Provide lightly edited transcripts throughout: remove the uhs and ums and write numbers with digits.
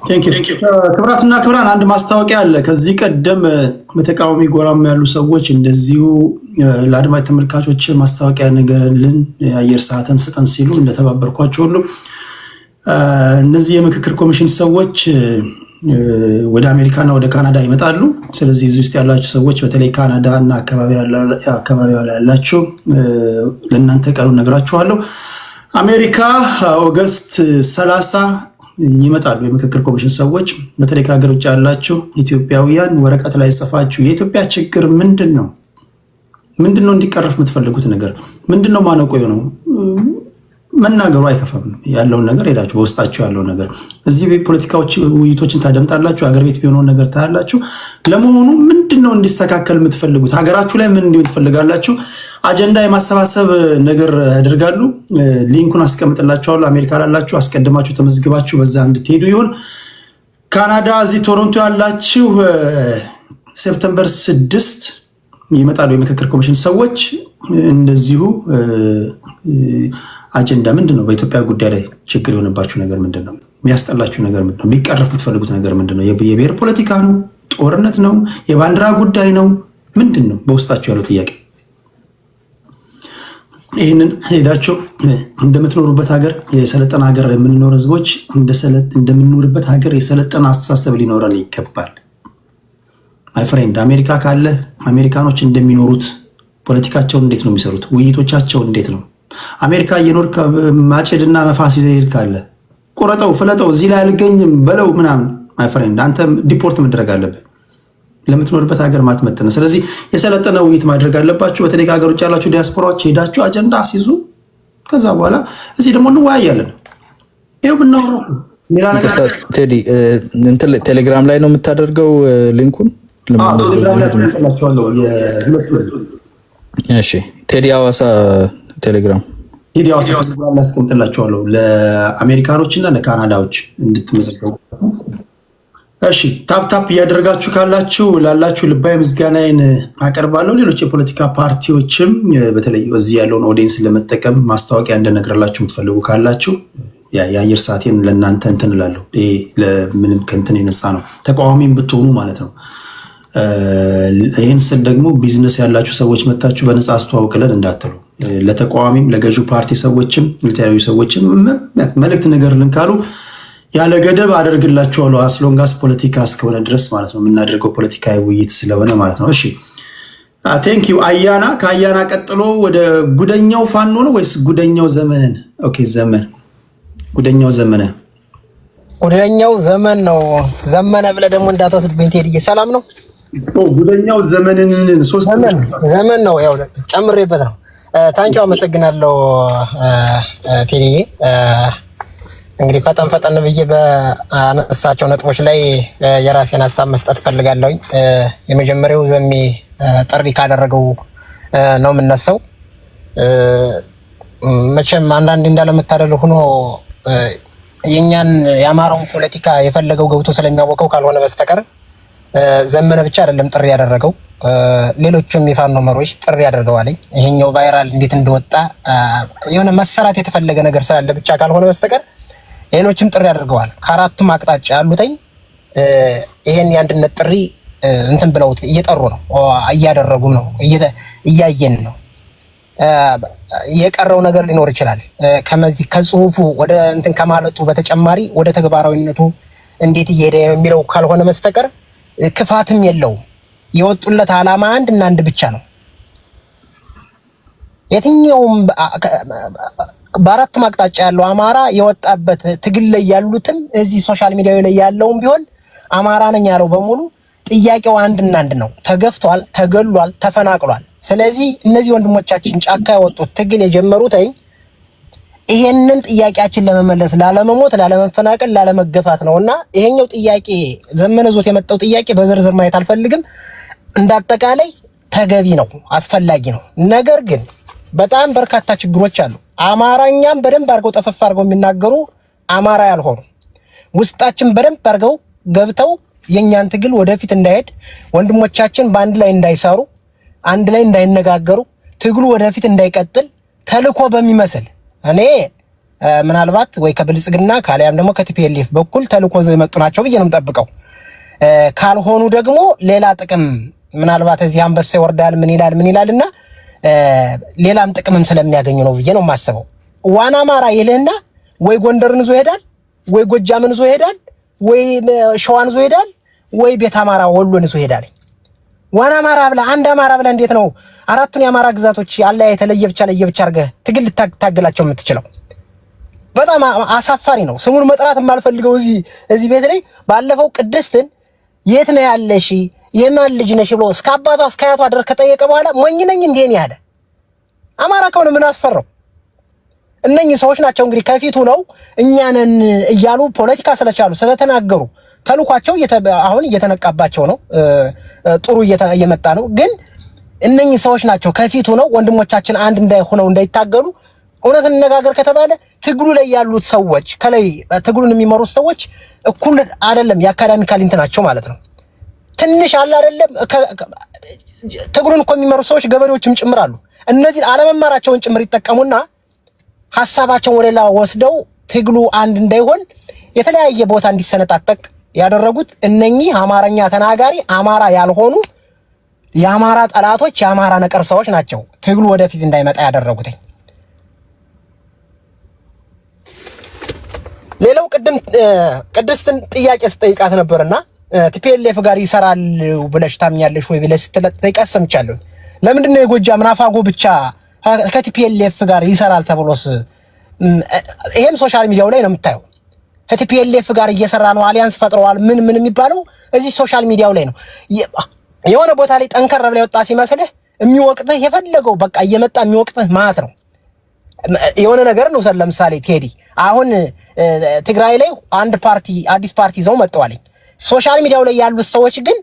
ቴንክ ዩ ክብራትና ክብራን አንድ ማስታወቂያ አለ። ከዚህ ቀደም በተቃዋሚ ጎራም ያሉ ሰዎች እንደዚሁ ለአድማጭ ተመልካቾች ማስታወቂያ ነገርልን የአየር ሰዓትን ስጠን ሲሉ እንደተባበርኳቸው ሁሉ እነዚህ የምክክር ኮሚሽን ሰዎች ወደ አሜሪካና ወደ ካናዳ ይመጣሉ። ስለዚህ እዚህ ውስጥ ያላችሁ ሰዎች በተለይ ካናዳ እና አካባቢው ላይ ያላችሁ ለእናንተ ቀኑን ነግራችኋለሁ። አሜሪካ ኦገስት 30 ይመጣሉ የምክክር ኮሚሽን ሰዎች። በተለይ ከሀገር ውጭ ያላችሁ ኢትዮጵያውያን ወረቀት ላይ ጽፋችሁ የኢትዮጵያ ችግር ምንድነው እንዲቀረፍ የምትፈልጉት ነገር ምንድነው ማነቆ ነው መናገሩ አይከፋም። ያለውን ነገር ሄዳችሁ በውስጣችሁ ያለው ነገር እዚህ ፖለቲካዎች ውይይቶችን ታደምጣላችሁ። ሀገር ቤት ቢሆነው ነገር ታያላችሁ። ለመሆኑ ምንድነው እንዲስተካከል የምትፈልጉት? ሀገራችሁ ላይ ምን እንዲሆን ትፈልጋላችሁ? አጀንዳ የማሰባሰብ ነገር ያደርጋሉ። ሊንኩን አስቀምጥላችኋለሁ። አሜሪካ ላላችሁ አስቀድማችሁ ተመዝግባችሁ በዛ እንድትሄዱ ይሁን። ካናዳ እዚህ ቶሮንቶ ያላችሁ ሴፕቴምበር 6 ይመጣሉ የምክክር ኮሚሽን ሰዎች። እንደዚሁ አጀንዳ ምንድነው? በኢትዮጵያ ጉዳይ ላይ ችግር የሆነባችሁ ነገር ምንድነው? የሚያስጠላችሁ ነገር ምንድነው? የሚቀረፍ የምትፈልጉት ነገር ምንድነው? የብሔር ፖለቲካ ነው? ጦርነት ነው? የባንዲራ ጉዳይ ነው? ምንድነው በውስጣችሁ ያለው ጥያቄ? ይህንን ሄዳችሁ እንደምትኖሩበት ሀገር የሰለጠነ ሀገር የምንኖር ህዝቦች እንደምንኖርበት ሀገር የሰለጠነ አስተሳሰብ ሊኖረን ይገባል። ማይ ፍሬንድ አሜሪካ ካለ አሜሪካኖች እንደሚኖሩት ፖለቲካቸውን እንዴት ነው የሚሰሩት? ውይይቶቻቸው እንዴት ነው? አሜሪካ እየኖር ማጨድና መፋስ ይዘህ ካለ ቁረጠው፣ ፍለጠው፣ እዚህ ላይ አልገኝም በለው ምናምን። ማይ ፍሬንድ አንተ ዲፖርት መደረግ አለብህ ለምትኖርበት ሀገር ማትመጥነ። ስለዚህ የሰለጠነ ውይይት ማድረግ አለባችሁ። በተለይ ከሀገር ውጭ ያላችሁ ዲያስፖራዎች ሄዳችሁ አጀንዳ አስይዙ። ከዛ በኋላ እዚህ ደግሞ እንወያያለን። ይኸው ብናወራው ሌላ ነገር ቴዲ እንትን ቴሌግራም ላይ ነው የምታደርገው ሊንኩን እሺ ቴዲ ሐዋሳ ቴሌግራም ቴዲ ሐዋሳ አስቀምጥላችኋለሁ ለአሜሪካኖችና ለካናዳዎች እንድትመዘገቡ። እሺ ታፕ እያደረጋችሁ ካላችሁ ላላችሁ ልባዊ ምስጋናዬን አቀርባለሁ። ሌሎች የፖለቲካ ፓርቲዎችም በተለይ እዚህ ያለውን ኦዲየንስ ለመጠቀም ማስታወቂያ እንደነግርላችሁ የምትፈልጉ ካላችሁ የአየር ሰዓቴን ለእናንተ እንትን እላለሁ። ለምንም ከእንትን የነሳ ነው ተቃዋሚም ብትሆኑ ማለት ነው። ይህን ስል ደግሞ ቢዝነስ ያላችሁ ሰዎች መታችሁ በነፃ አስተዋውቅልን እንዳትሉ። ለተቃዋሚም ለገዢው ፓርቲ ሰዎችም ለተለያዩ ሰዎችም መልእክት ነገርልን ካሉ ያለ ገደብ አደርግላችኋለሁ። አስሎንጋስ ፖለቲካ እስከሆነ ድረስ ማለት ነው። የምናደርገው ፖለቲካዊ ውይይት ስለሆነ ማለት ነው። እሺ ቴንክ ዩ አያና። ከአያና ቀጥሎ ወደ ጉደኛው ፋኖ ነው ወይስ ጉደኛው ዘመንን? ኦኬ ዘመን ጉደኛው ዘመነ ጉደኛው ዘመን ነው። ዘመነ ብለህ ደግሞ እንዳትወስድብኝ ቴዲዬ። ሰላም ነው? ጉደኛው ዘመንን ዘመን ነው። ያው ጨምሬበት ነው። ታንኪው አመሰግናለሁ ቴዲዬ። እንግዲህ ፈጠን ብዬ በአነሳቸው ነጥቦች ላይ የራሴን ሀሳብ መስጠት ፈልጋለሁ። የመጀመሪያው ዘሜ ጥሪ ካደረገው ነው የምነሳው። መቼም አንዳንድ እንዳለመታደል ሆኖ የኛን የአማራውን ፖለቲካ የፈለገው ገብቶ ስለሚያወቀው ካልሆነ በስተቀር ዘመነ ብቻ አይደለም ጥሪ ያደረገው፣ ሌሎችም የፋኖ መሪዎች ጥሪ ያደርገዋል። ይሄኛው ቫይራል እንዴት እንደወጣ የሆነ መሰራት የተፈለገ ነገር ስላለ ብቻ ካልሆነ በስተቀር ሌሎችም ጥሪ አድርገዋል። ከአራቱም አቅጣጫ ያሉትኝ ይሄን የአንድነት ጥሪ እንትን ብለውት እየጠሩ ነው፣ እያደረጉም ነው፣ እያየን ነው። የቀረው ነገር ሊኖር ይችላል። ከመዚህ ከጽሁፉ ወደ እንትን ከማለቱ በተጨማሪ ወደ ተግባራዊነቱ እንዴት እየሄደ የሚለው ካልሆነ በስተቀር ክፋትም የለውም። የወጡለት ዓላማ አንድና አንድ ብቻ ነው። የትኛውም በአራቱም አቅጣጫ ያለው አማራ የወጣበት ትግል ላይ ያሉትም እዚህ ሶሻል ሚዲያ ላይ ያለውም ቢሆን አማራ ነኝ ያለው በሙሉ ጥያቄው አንድና አንድ ነው። ተገፍቷል፣ ተገሏል፣ ተፈናቅሏል። ስለዚህ እነዚህ ወንድሞቻችን ጫካ ያወጡት ትግል የጀመሩት ይሄንን ጥያቄያችን ለመመለስ ላለመሞት፣ ላለመፈናቀል፣ ላለመገፋት ነውና ይሄኛው ጥያቄ ዘመነ ዞት የመጣው ጥያቄ በዝርዝር ማየት አልፈልግም። እንዳጠቃላይ ተገቢ ነው፣ አስፈላጊ ነው። ነገር ግን በጣም በርካታ ችግሮች አሉ። አማራኛም በደንብ አድርገው ጠፈፍ አድርገው የሚናገሩ አማራ ያልሆኑ ውስጣችን በደንብ አድርገው ገብተው የኛን ትግል ወደፊት እንዳይሄድ ወንድሞቻችን በአንድ ላይ እንዳይሰሩ፣ አንድ ላይ እንዳይነጋገሩ፣ ትግሉ ወደፊት እንዳይቀጥል ተልኮ በሚመስል እኔ ምናልባት ወይ ከብልጽግና ካሊያም ደግሞ ከቲፒኤልኤፍ በኩል ተልኮ ዘው የመጡ ናቸው ብዬ ነው የምጠብቀው። ካልሆኑ ደግሞ ሌላ ጥቅም ምናልባት እዚህ አንበሳ ይወርዳል ምን ይላልና ሌላም ጥቅምም ስለሚያገኙ ነው ብዬ ነው የማስበው። ዋና አማራ ይልህና ወይ ጎንደርን ዞ ይሄዳል፣ ወይ ጎጃምን ዞ ይሄዳል፣ ወይ ሸዋን ዞ ይሄዳል፣ ወይ ቤት አማራ ወሎን ዞ ይሄዳል። ዋና አማራ ብላ አንድ አማራ ብላ እንዴት ነው አራቱን የአማራ ግዛቶች ያለ ለየብቻ አድርገህ ትግል ልታገላቸው የምትችለው? በጣም አሳፋሪ ነው። ስሙን መጥራት የማልፈልገው እዚህ ቤት ላይ ባለፈው ቅድስትን የት ነው ያለሽ የማን ልጅ ነሽ ብሎ እስከ አባቷ እስከ አያቷ ድረስ ከጠየቀ በኋላ ሞኝ ነኝ እንዴ ነው ያለ። አማራ ከሆነ ምን አስፈራው? እነኚህ ሰዎች ናቸው እንግዲህ ከፊቱ ነው እኛ ነን እያሉ ፖለቲካ ስለቻሉ ስለተናገሩ ተልኳቸው አሁን እየተነቃባቸው ነው። ጥሩ እየመጣ ነው። ግን እነኚህ ሰዎች ናቸው ከፊቱ ነው ወንድሞቻችን አንድ እንዳይሆነው እንዳይታገሉ። እውነት እንነጋገር ከተባለ ትግሉ ላይ ያሉት ሰዎች ከላይ ትግሉን የሚመሩት ሰዎች እኩል አይደለም። የአካዳሚካል እንትናቸው ማለት ነው ትንሽ አለ አይደለም። ትግሉን እኮ የሚመሩት ሰዎች ገበሬዎችም ጭምራሉ። እነዚህን አለመማራቸውን ጭምር ይጠቀሙና ሐሳባቸውን ወደላ ወስደው ትግሉ አንድ እንዳይሆን የተለያየ ቦታ እንዲሰነጣጠቅ ያደረጉት እነኚህ አማርኛ ተናጋሪ አማራ ያልሆኑ የአማራ ጠላቶች የአማራ ነቀርሳዎች ናቸው ትግሉ ወደፊት እንዳይመጣ ያደረጉት። ሌላው ቅድስትን ጥያቄ ስጠይቃት ነበርና ቲፒኤልኤፍ ጋር ይሰራል ብለሽ ታምኛለሽ ወይ ብለሽ ስትጠይቃት ሰምቻለሁ። ለምንድን ነው የጎጃም ናፋጎ ብቻ ከቲፒኤልኤፍ ጋር ይሰራል ተብሎስ? ይሄም ሶሻል ሚዲያው ላይ ነው የምታየው። ከቲፒኤልኤፍ ጋር እየሰራ ነው አሊያንስ ፈጥረዋል ምን የሚባለው እዚህ ሶሻል ሚዲያው ላይ ነው። የሆነ ቦታ ላይ ጠንከር ብለ ወጣ ሲመስልህ የሚወቅጥህ የፈለገው በቃ እየመጣ የሚወቅጥህ ማለት ነው። የሆነ ነገር ነው። ለምሳሌ ቴዲ አሁን ትግራይ ላይ አንድ ፓርቲ አዲስ ፓርቲ ይዘው መጥተዋል። ሶሻል ሚዲያው ላይ ያሉት ሰዎች ግን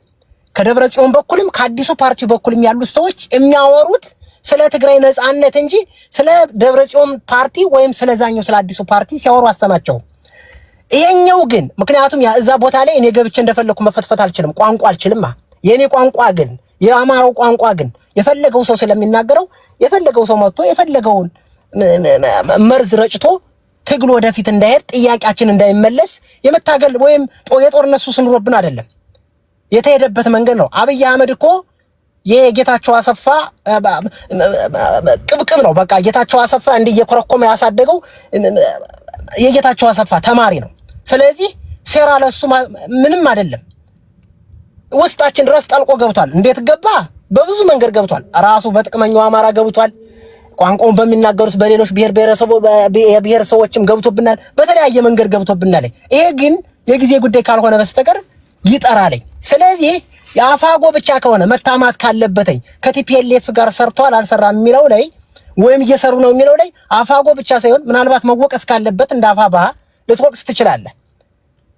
ከደብረ ጽዮን በኩልም ከአዲሱ ፓርቲ በኩልም ያሉት ሰዎች የሚያወሩት ስለ ትግራይ ነጻነት እንጂ ስለ ደብረ ጽዮን ፓርቲ ወይም ስለዛኛው ስለ አዲሱ ፓርቲ ሲያወሩ አሰማቸው። ይሄኛው ግን ምክንያቱም እዛ ቦታ ላይ እኔ ገብቼ እንደፈለኩ መፈትፈት አልችልም፣ ቋንቋ አልችልም። የኔ ቋንቋ ግን የአማራው ቋንቋ ግን የፈለገው ሰው ስለሚናገረው የፈለገው ሰው መጥቶ የፈለገውን መርዝ ረጭቶ ትግሉ ወደፊት እንዳይሄድ ጥያቄያችን እንዳይመለስ የመታገል ወይም የጦርነት ሱስ ኑሮብን አይደለም የተሄደበት መንገድ ነው። አብይ አህመድ እኮ የጌታቸው አሰፋ ቅብቅብ ነው። በቃ ጌታቸው አሰፋ እንደየኮረኮመ ያሳደገው የጌታቸው አሰፋ ተማሪ ነው። ስለዚህ ሴራ ለሱ ምንም አይደለም። ውስጣችን ድረስ ጠልቆ ገብቷል። እንዴት ገባ? በብዙ መንገድ ገብቷል። ራሱ በጥቅመኛው አማራ ገብቷል። ቋንቋውን በሚናገሩት በሌሎች ብሔር ሰዎችም ገብቶብናል። በተለያየ መንገድ ገብቶብናል። ይሄ ግን የጊዜ ጉዳይ ካልሆነ በስተቀር ይጠራል። ስለዚህ የአፋጎ ብቻ ከሆነ መታማት ካለበትኝ ከቲፒኤልኤፍ ጋር ሰርቷል አልሰራም የሚለው ላይ ወይም እየሰሩ ነው የሚለው ላይ አፋጎ ብቻ ሳይሆን ምናልባት መወቀስ ካለበት እንደ አፋባ ልትወቅስ ትችላለህ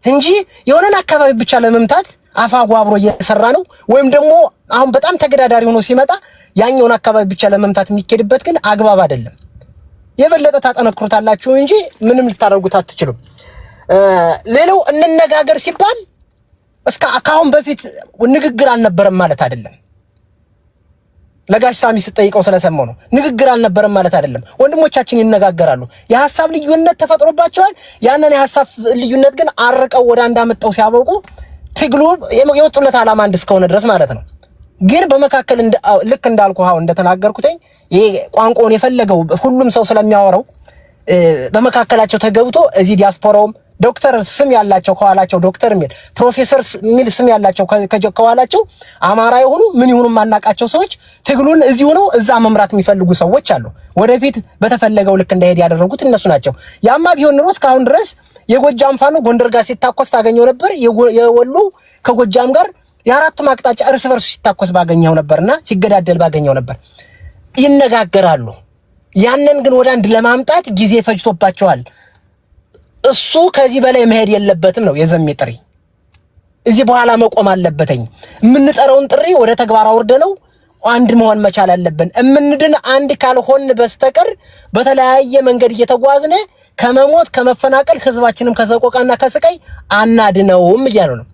እንጂ የሆነን አካባቢ ብቻ ለመምታት አፋጎ አብሮ እየሰራ ነው ወይም ደግሞ አሁን በጣም ተገዳዳሪ ሆኖ ሲመጣ ያኛውን አካባቢ ብቻ ለመምታት የሚኬድበት ግን አግባብ አይደለም። የበለጠ ታጠነክሩታላችሁ እንጂ ምንም ልታደርጉት አትችሉም። ሌላው እንነጋገር ሲባል እስካሁን በፊት ንግግር አልነበረም ማለት አይደለም። ለጋሽ ሳሚ ስጠይቀው ስለሰማው ነው። ንግግር አልነበረም ማለት አይደለም። ወንድሞቻችን ይነጋገራሉ። የሐሳብ ልዩነት ተፈጥሮባቸዋል። ያንን የሐሳብ ልዩነት ግን አርቀው ወደ አንድ አመጣው ሲያበቁ ትግሉ የወጡለት ዓላማ አንድ እስከሆነ ድረስ ማለት ነው። ግን በመካከል ልክ እንዳልኩ አሁን እንደተናገርኩትኝ ይሄ ቋንቋውን የፈለገው ሁሉም ሰው ስለሚያወራው በመካከላቸው ተገብቶ እዚህ ዲያስፖራውም ዶክተር ስም ያላቸው ከኋላቸው ዶክተር ሚል ፕሮፌሰር ሚል ስም ያላቸው ከኋላቸው አማራ የሆኑ ምን ይሁኑ ማናቃቸው ሰዎች ትግሉን እዚሁ ነው እዛ መምራት የሚፈልጉ ሰዎች አሉ። ወደፊት በተፈለገው ልክ እንዳይሄድ ያደረጉት እነሱ ናቸው። ያማ ቢሆን ኑሮ እስካሁን ድረስ የጎጃም ፋኖ ጎንደር ጋር ሲታኮስ ታገኘው ነበር። የወሎ ከጎጃም ጋር የአራቱ ማቅጣጫ እርስ በርሱ ሲታኮስ ባገኘው ነበርና ሲገዳደል ባገኘው ነበር። ይነጋገራሉ። ያንን ግን ወደ አንድ ለማምጣት ጊዜ ፈጅቶባቸዋል። እሱ ከዚህ በላይ መሄድ የለበትም ነው የዘሜ ጥሪ። እዚህ በኋላ መቆም አለበትኝ። የምንጠራውን ጥሪ ወደ ተግባር አውርደነው አንድ መሆን መቻል አለብን። እምንድን አንድ ካልሆን በስተቀር በተለያየ መንገድ እየተጓዝነ ከመሞት ከመፈናቀል ህዝባችንም ከሰቆቃና ከስቃይ አናድነውም እያሉ ነው።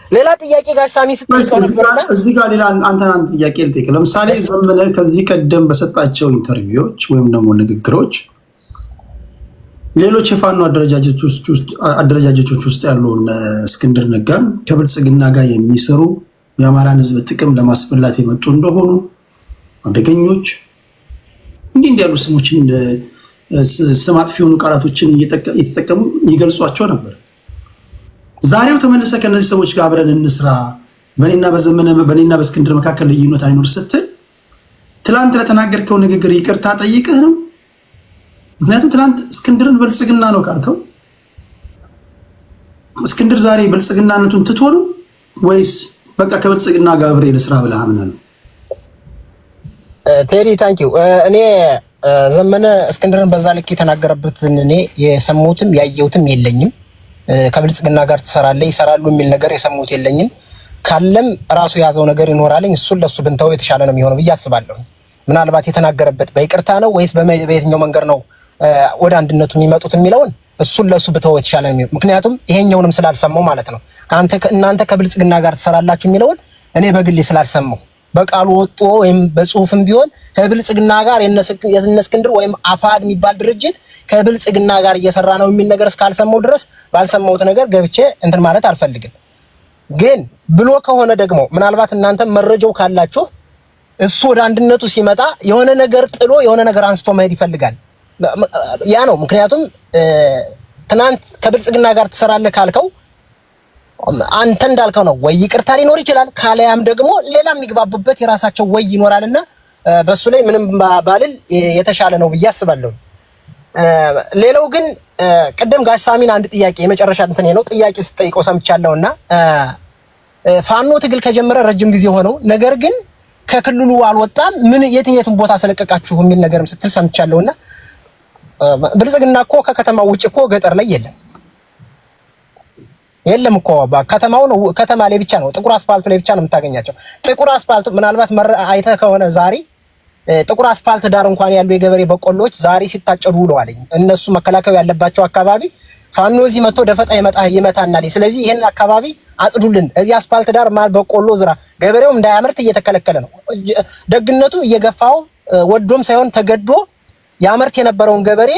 ሌላ ጥያቄ ጋር ሳሚ ስትጠይቀው ነበርና እዚህ ጋር ሌላ አንተ ጥያቄ ልጠይቅ። ለምሳሌ ዘመነ ከዚህ ቀደም በሰጣቸው ኢንተርቪዎች ወይም ደግሞ ንግግሮች ሌሎች የፋኖ አደረጃጀቶች ውስጥ ያሉ እስክንድር ነጋን ከብልጽግና ጋር የሚሰሩ የአማራን ህዝብ ጥቅም ለማስበላት የመጡ እንደሆኑ አደገኞች እንዲህ ያሉ ስሞችን ስም አጥፊ የሆኑ ቃላቶችን እየተጠቀሙ ይገልጿቸው ነበር። ዛሬው ተመልሰ ከነዚህ ሰዎች ጋር አብረን እንስራ፣ በእኔና በእስክንድር መካከል ልዩነት አይኖር ስትል ትላንት ለተናገርከው ንግግር ይቅርታ ጠይቅህ ነው። ምክንያቱም ትላንት እስክንድርን ብልጽግና ነው ካልከው እስክንድር ዛሬ ብልጽግናነቱን ትቶ ነው ወይስ በቃ ከብልጽግና ጋር አብሬ ልስራ ብለህ አምነህ ነው? ቴዲ ታንኪው። እኔ ዘመነ እስክንድርን በዛ ልክ የተናገረበትን እኔ የሰሙትም ያየሁትም የለኝም። ከብልጽግና ጋር ትሰራለህ ይሰራሉ የሚል ነገር የሰሙት የለኝም። ካለም ራሱ የያዘው ነገር ይኖራልኝ። እሱን ለሱ ብንተው የተሻለ ነው የሚሆነው ብዬ አስባለሁ። ምናልባት የተናገረበት በይቅርታ ነው ወይስ በየትኛው መንገድ ነው ወደ አንድነቱ የሚመጡት የሚለውን እሱን ለሱ ብተው የተሻለ ነው። ምክንያቱም ይሄኛውንም ስላልሰማው ማለት ነው። እናንተ ከብልጽግና ጋር ትሰራላችሁ የሚለውን እኔ በግሌ ስላልሰማው በቃሉ ወጥቶ ወይም በጽሁፍም ቢሆን ከብልጽግና ጋር የነ እስክንድር ወይም አፋድ የሚባል ድርጅት ከብልጽግና ጋር እየሰራ ነው የሚል ነገር እስካልሰማው ድረስ ባልሰማውት ነገር ገብቼ እንትን ማለት አልፈልግም። ግን ብሎ ከሆነ ደግሞ ምናልባት እናንተ መረጃው ካላችሁ እሱ ወደ አንድነቱ ሲመጣ የሆነ ነገር ጥሎ የሆነ ነገር አንስቶ መሄድ ይፈልጋል። ያ ነው ምክንያቱም ትናንት ከብልጽግና ጋር ትሰራለህ ካልከው አንተ እንዳልከው ነው ወይ ይቅርታ ሊኖር ይችላል፣ ካለያም ደግሞ ሌላ የሚግባቡበት የራሳቸው ወይ ይኖራልና በሱ ላይ ምንም ባልል የተሻለ ነው ብዬ አስባለሁ። ሌላው ግን ቅድም ጋሽ ሳሚን አንድ ጥያቄ የመጨረሻ እንትን ነው ጥያቄ ስጠይቀው ሰምቻለሁና ፋኖ ትግል ከጀመረ ረጅም ጊዜ ሆነው ነገር ግን ከክልሉ አልወጣም ምን የትኛቱን ቦታ ስለቀቃችሁ የሚል ነገርም ስትል ሰምቻለሁና ብልጽግና እኮ ከከተማው ውጭ እኮ ገጠር ላይ የለም እኮ ከተማው ነው። ከተማ ላይ ብቻ ነው፣ ጥቁር አስፋልት ላይ ብቻ ነው የምታገኛቸው። ጥቁር አስፋልት ምናልባት አይተህ ከሆነ ዛሬ ጥቁር አስፋልት ዳር እንኳን ያሉ የገበሬ በቆሎች ዛሬ ሲታጨዱ ውለዋል። እነሱ መከላከል ያለባቸው አካባቢ ፋኖ እዚህ መጥቶ ደፈጣ ይመታናል። ስለዚህ ይሄን አካባቢ አጽዱልን። እዚህ አስፋልት ዳር ማል በቆሎ ዝራ፣ ገበሬውም እንዳያመርት እየተከለከለ ነው። ደግነቱ እየገፋው ወዶም ሳይሆን ተገዶ ያመርት የነበረውን ገበሬ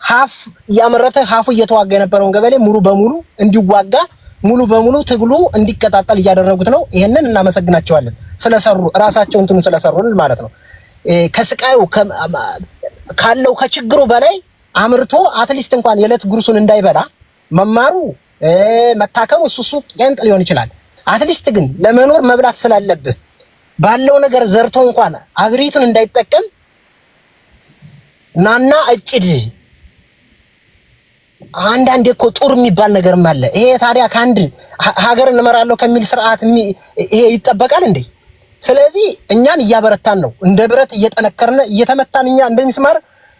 ሀፍ ያመረተ ሀፉ እየተዋጋ የነበረውን ገበሬ ሙሉ በሙሉ እንዲዋጋ ሙሉ በሙሉ ትግሉ እንዲቀጣጠል እያደረጉት ነው። ይሄንን እናመሰግናቸዋለን ስለሰሩ ራሳቸው እንትኑ ስለሰሩልን ማለት ነው። ከስቃዩ ካለው ከችግሩ በላይ አምርቶ አትሊስት እንኳን የዕለት ጉርሱን እንዳይበላ መማሩ መታከሙ እሱ ቄንጥ ሊሆን ይችላል። አትሊስት ግን ለመኖር መብላት ስላለብህ ባለው ነገር ዘርቶ እንኳን አዝሪቱን እንዳይጠቀም ናና እጭድ አንዳንዴ እኮ ጦር የሚባል ነገርም አለ። ይሄ ታዲያ ከአንድ ሀገር እንመራለሁ ከሚል ስርዓት ይሄ ይጠበቃል እንዴ? ስለዚህ እኛን እያበረታን ነው፣ እንደ ብረት እየጠነከርን እየተመታን እኛ እንደሚስማር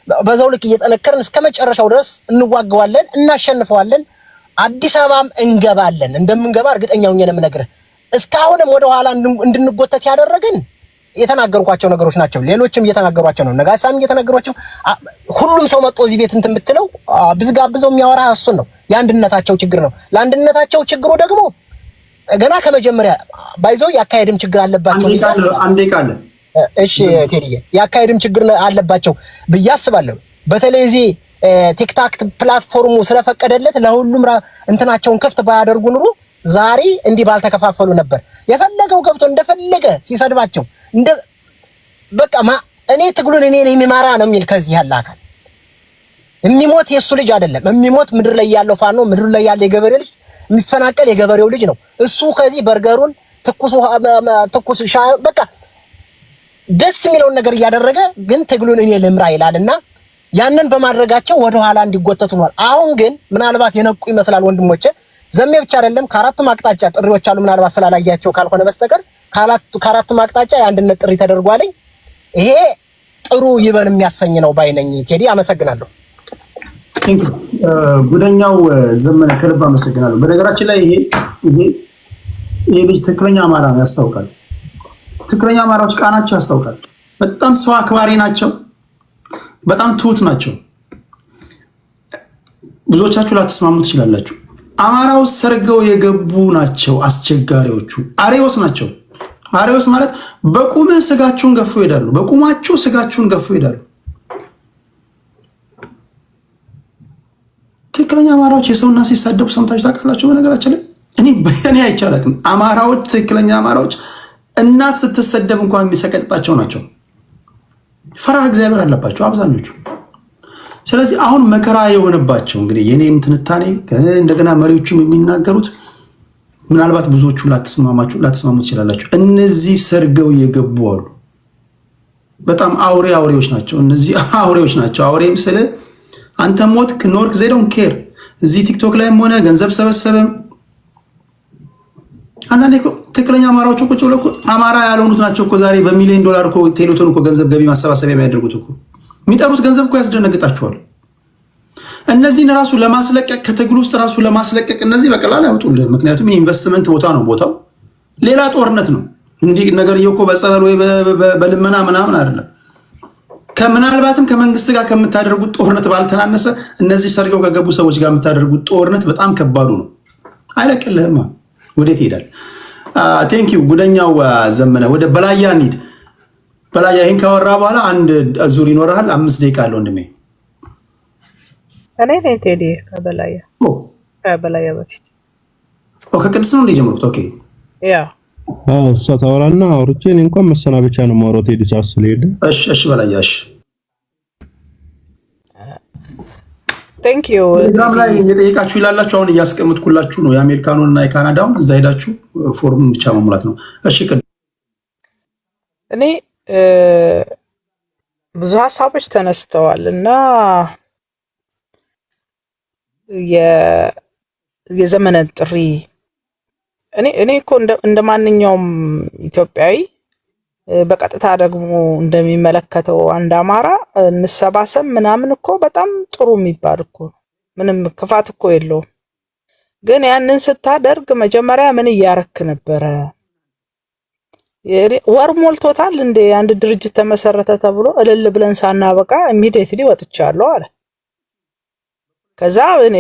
በዛው ልክ እየጠነከርን እስከ መጨረሻው ድረስ እንዋገዋለን፣ እናሸንፈዋለን። አዲስ አበባም እንገባለን። እንደምንገባ እርግጠኛ ሆኜ ነው የምነግርህ። እስካሁንም ወደ ኋላ እንድንጎተት ያደረገን የተናገርኳቸው ነገሮች ናቸው። ሌሎችም እየተናገሯቸው ነው። ነጋሳም እየተናገሯቸው ሁሉም ሰው መጥቶ እዚህ ቤት እንትን ብትለው ብዝጋብዘው የሚያወራ እሱን ነው። የአንድነታቸው ችግር ነው። ለአንድነታቸው ችግሩ ደግሞ ገና ከመጀመሪያ ባይዘው ያካሄድም ችግር አለባቸው። አንዴ ቃል እሺ ቴዲዬ ያካሄድም ችግር አለባቸው ብዬ አስባለሁ። በተለይ እዚህ ቲክታክ ፕላትፎርሙ ስለፈቀደለት ለሁሉም እንትናቸውን ክፍት ባያደርጉ ኑሮ ዛሬ እንዲህ ባልተከፋፈሉ ነበር። የፈለገው ገብቶ እንደፈለገ ሲሰድባቸው እንደ በቃ እኔ ትግሉን እኔ ነኝ የሚማራ ነው የሚል ከዚህ ያለ አካል የሚሞት የሱ ልጅ አይደለም። የሚሞት ምድር ላይ ያለው ፋኖ ምድር ላይ ያለ የገበሬ ልጅ የሚፈናቀል የገበሬው ልጅ ነው። እሱ ከዚህ በርገሩን ትኩስ በቃ ደስ የሚለውን ነገር እያደረገ ግን ትግሉን እኔ ልምራ ይላልና ያንን በማድረጋቸው ወደ ኋላ እንዲጎተቱ ነው። አሁን ግን ምናልባት የነቁ ይመስላል ወንድሞቼ። ዘሜ ብቻ አይደለም ከአራቱም አቅጣጫ ጥሪዎች አሉ። ምናልባት ስላላያቸው ካልሆነ በስተቀር ከአራቱም አቅጣጫ የአንድነት ጥሪ ተደርጓልኝ። ይሄ ጥሩ ይበል የሚያሰኝ ነው ባይነኝ። ቴዲ አመሰግናለሁ። ጉደኛው ዘመነ ከልብ አመሰግናለሁ። በነገራችን ላይ ይሄ ልጅ ትክክለኛ አማራ ነው ያስታውቃል። ትክክለኛ አማራዎች ቃናቸው ያስታውቃል። በጣም ሰው አክባሪ ናቸው። በጣም ትሁት ናቸው። ብዙዎቻችሁ ላትስማሙ ትችላላችሁ። አማራው ሰርገው የገቡ ናቸው አስቸጋሪዎቹ። አሬዎስ ናቸው። አሬዎስ ማለት በቁምህ ስጋችሁን ገፉ ይሄዳሉ። በቁማችሁ ስጋችሁን ገፉ ይሄዳሉ። ትክክለኛ አማራዎች የሰውና ሲሳደቡ ሰምታችሁ ታውቃላችሁ? በነገራችን ላይ እኔ አይቻላትም። አማራዎች ትክክለኛ አማራዎች እናት ስትሰደብ እንኳን የሚሰቀጥጣቸው ናቸው። ፈራህ እግዚአብሔር አለባቸው አብዛኞቹ። ስለዚህ አሁን መከራ የሆነባቸው እንግዲህ የኔም ትንታኔ እንደገና መሪዎቹም የሚናገሩት ምናልባት ብዙዎቹ ላትስማሙ ትችላላችሁ። እነዚህ ሰርገው የገቡ አሉ። በጣም አውሬዎች ናቸው። እነዚህ አውሬዎች ናቸው። አውሬም ስለ አንተ ሞትክ ኖርክ ዜዶን ኬር እዚህ ቲክቶክ ላይም ሆነ ገንዘብ ሰበሰበም አንዳንዴ ትክክለኛ አማራዎቹ ቁጭ ብለው አማራ ያልሆኑት ናቸው እኮ ዛሬ በሚሊዮን ዶላር እኮ ቴሌቶን እኮ ገንዘብ ገቢ ማሰባሰቢያ የሚያደርጉት እኮ የሚጠሩት ገንዘብ እኮ ያስደነግጣቸዋል። እነዚህን ራሱ ለማስለቀቅ ከትግል ውስጥ ራሱ ለማስለቀቅ እነዚህ በቀላል ያወጡልህ። ምክንያቱም የኢንቨስትመንት ቦታ ነው ቦታው። ሌላ ጦርነት ነው እንዲህ ነገር እኮ በጸበል ወይ በልመና ምናምን አይደለም። ከምናልባትም ከመንግስት ጋር ከምታደርጉት ጦርነት ባልተናነሰ እነዚህ ሰርገው ከገቡ ሰዎች ጋር የምታደርጉት ጦርነት በጣም ከባዱ ነው። አይለቅልህማ። ወዴት ይሄዳል? ቴንኪው ጉደኛው ዘመነ። ወደ በላያ እንሂድ። በላያ ይህን ካወራ በኋላ አንድ ዙር ይኖርሃል። 5 ደቂቃ አለ ወንድሜ። እኔ ነኝ ቴዲ ከበላያ በፊት ከቅድስት ነው እንደጀመሩት። ኦኬ ያ እሷ ታወራና አውርቼ እኔ እንኳን መሰናበቻ ነው የማወራው። ቴዲ ቻርስ ስለሄደ እሺ በላያ እሺ። ቴንክ ዩ ቴሌግራም ላይ እየጠየቃችሁ ይላላችሁ። አሁን እያስቀምጥኩላችሁ ነው የአሜሪካኑን እና የካናዳውን። እዛ ሄዳችሁ ፎርሙን ብቻ መሙላት ነው። እሺ እኔ ብዙ ሀሳቦች ተነስተዋል እና የዘመነ ጥሪ እኔ እኮ እንደ ማንኛውም ኢትዮጵያዊ በቀጥታ ደግሞ እንደሚመለከተው አንድ አማራ እንሰባሰብ ምናምን እኮ በጣም ጥሩ የሚባል እኮ ምንም ክፋት እኮ የለውም። ግን ያንን ስታደርግ መጀመሪያ ምን እያረክ ነበረ? ወር ሞልቶታል እንደ አንድ ድርጅት ተመሰረተ ተብሎ እልል ብለን ሳናበቃ ኢሚዲየትሊ ወጥቻለሁ አለ። ከዛ እኔ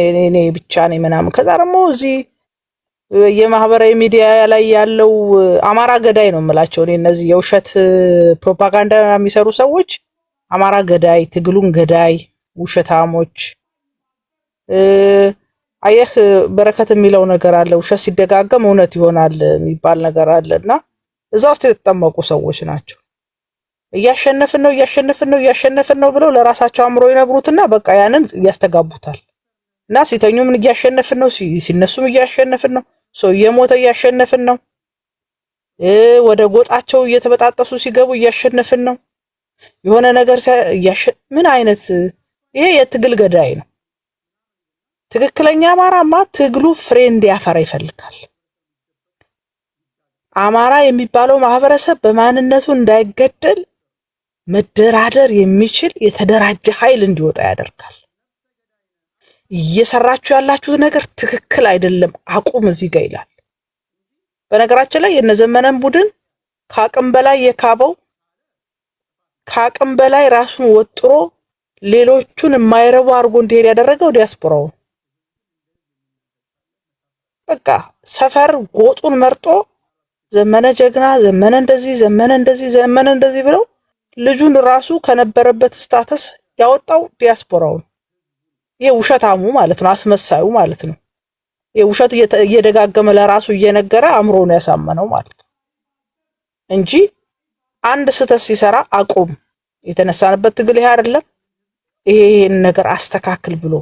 ብቻ ነኝ ምናምን። ከዛ ደግሞ እዚህ የማህበራዊ ሚዲያ ላይ ያለው አማራ ገዳይ ነው የምላቸው እኔ እነዚህ የውሸት ፕሮፓጋንዳ የሚሰሩ ሰዎች አማራ ገዳይ፣ ትግሉን ገዳይ፣ ውሸታሞች። አየህ በረከት የሚለው ነገር አለ፣ ውሸት ሲደጋገም እውነት ይሆናል የሚባል ነገር አለና እዛ ውስጥ የተጠመቁ ሰዎች ናቸው። እያሸነፍን ነው ብለው ለራሳቸው አምሮ ይነግሩትና በቃ ያንን ያስተጋቡታል። እና ሲተኙም እያሸነፍን ነው፣ ሲነሱም እያሸነፍን ነው፣ ሰው እየሞተ እያሸነፍን ነው፣ ወደ ጎጣቸው እየተበጣጠሱ ሲገቡ እያሸነፍን ነው። የሆነ ነገር ምን አይነት ይሄ የትግል ገዳይ ነው። ትክክለኛ አማራማ ትግሉ ፍሬ እንዲያፈራ ይፈልጋል። አማራ የሚባለው ማህበረሰብ በማንነቱ እንዳይገደል መደራደር የሚችል የተደራጀ ኃይል እንዲወጣ ያደርጋል። እየሰራችሁ ያላችሁት ነገር ትክክል አይደለም፣ አቁም እዚህ ጋር ይላል። በነገራችን ላይ የነዘመነን ቡድን ከአቅም በላይ የካበው ከአቅም በላይ ራሱን ወጥሮ ሌሎቹን የማይረቡ አድርጎ እንዲሄድ ያደረገው ዲያስፖራው በቃ ሰፈር ጎጡን መርጦ ዘመነ ጀግና፣ ዘመነ እንደዚህ ብለው ልጁን ራሱ ከነበረበት ስታተስ ያወጣው ዲያስፖራው። ይሄ ውሸታሙ ማለት ነው፣ አስመሳዩ ማለት ነው። ይሄ ውሸት እየደጋገመ ለራሱ እየነገረ አእምሮውን ያሳመነው ማለት ነው እንጂ አንድ ስህተት ሲሰራ አቁም፣ የተነሳንበት ትግል ይሄ አይደለም፣ ይሄን ነገር አስተካክል ብሎ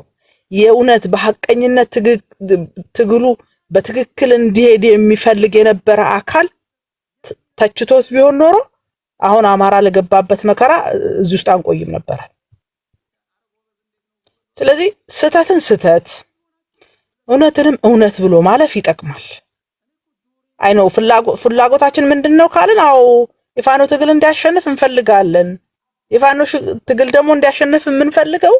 የእውነት በሐቀኝነት ትግሉ በትክክል እንዲሄድ የሚፈልግ የነበረ አካል ተችቶት ቢሆን ኖሮ አሁን አማራ ለገባበት መከራ እዚህ ውስጥ አንቆይም ነበር። ስለዚህ ስህተትን ስህተት እውነትንም እውነት ብሎ ማለፍ ይጠቅማል። አይ ነው ፍላጎታችን ምንድነው ካልን፣ አዎ የፋኖ ትግል እንዲያሸንፍ እንፈልጋለን። የፋኖ ትግል ደግሞ እንዲያሸንፍ የምንፈልገው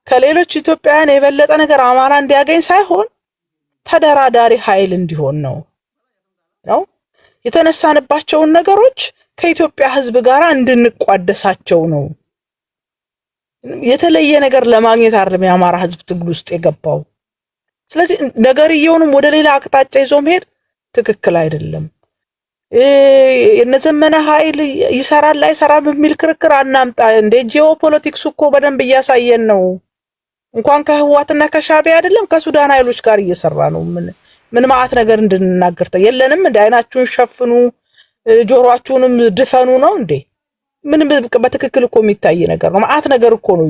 ከሌሎች ኢትዮጵያውያን የበለጠ ነገር አማራ እንዲያገኝ ሳይሆን ተደራዳሪ ኃይል እንዲሆን ነው። የተነሳንባቸውን ነገሮች ከኢትዮጵያ ሕዝብ ጋር እንድንቋደሳቸው ነው። የተለየ ነገር ለማግኘት አይደለም የአማራ ሕዝብ ትግል ውስጥ የገባው። ስለዚህ ነገርየውንም ወደ ሌላ አቅጣጫ ይዞ መሄድ ትክክል አይደለም። የነዘመነ ኃይል ይሰራል አይሰራም የሚል ክርክር አናምጣ። እንደ ጂኦፖለቲክሱ እኮ በደንብ እያሳየን ነው። እንኳን ከህዋትና ከሻዕቢያ አይደለም ከሱዳን ኃይሎች ጋር እየሰራ ነው። ምን ማአት ነገር እንድንናገር የለንም እንዴ? አይናችሁን ሸፍኑ ጆሮአችሁንም ድፈኑ ነው እንዴ? ምን በትክክል እኮ የሚታይ ነገር ነው። ማአት ነገር እኮ ነው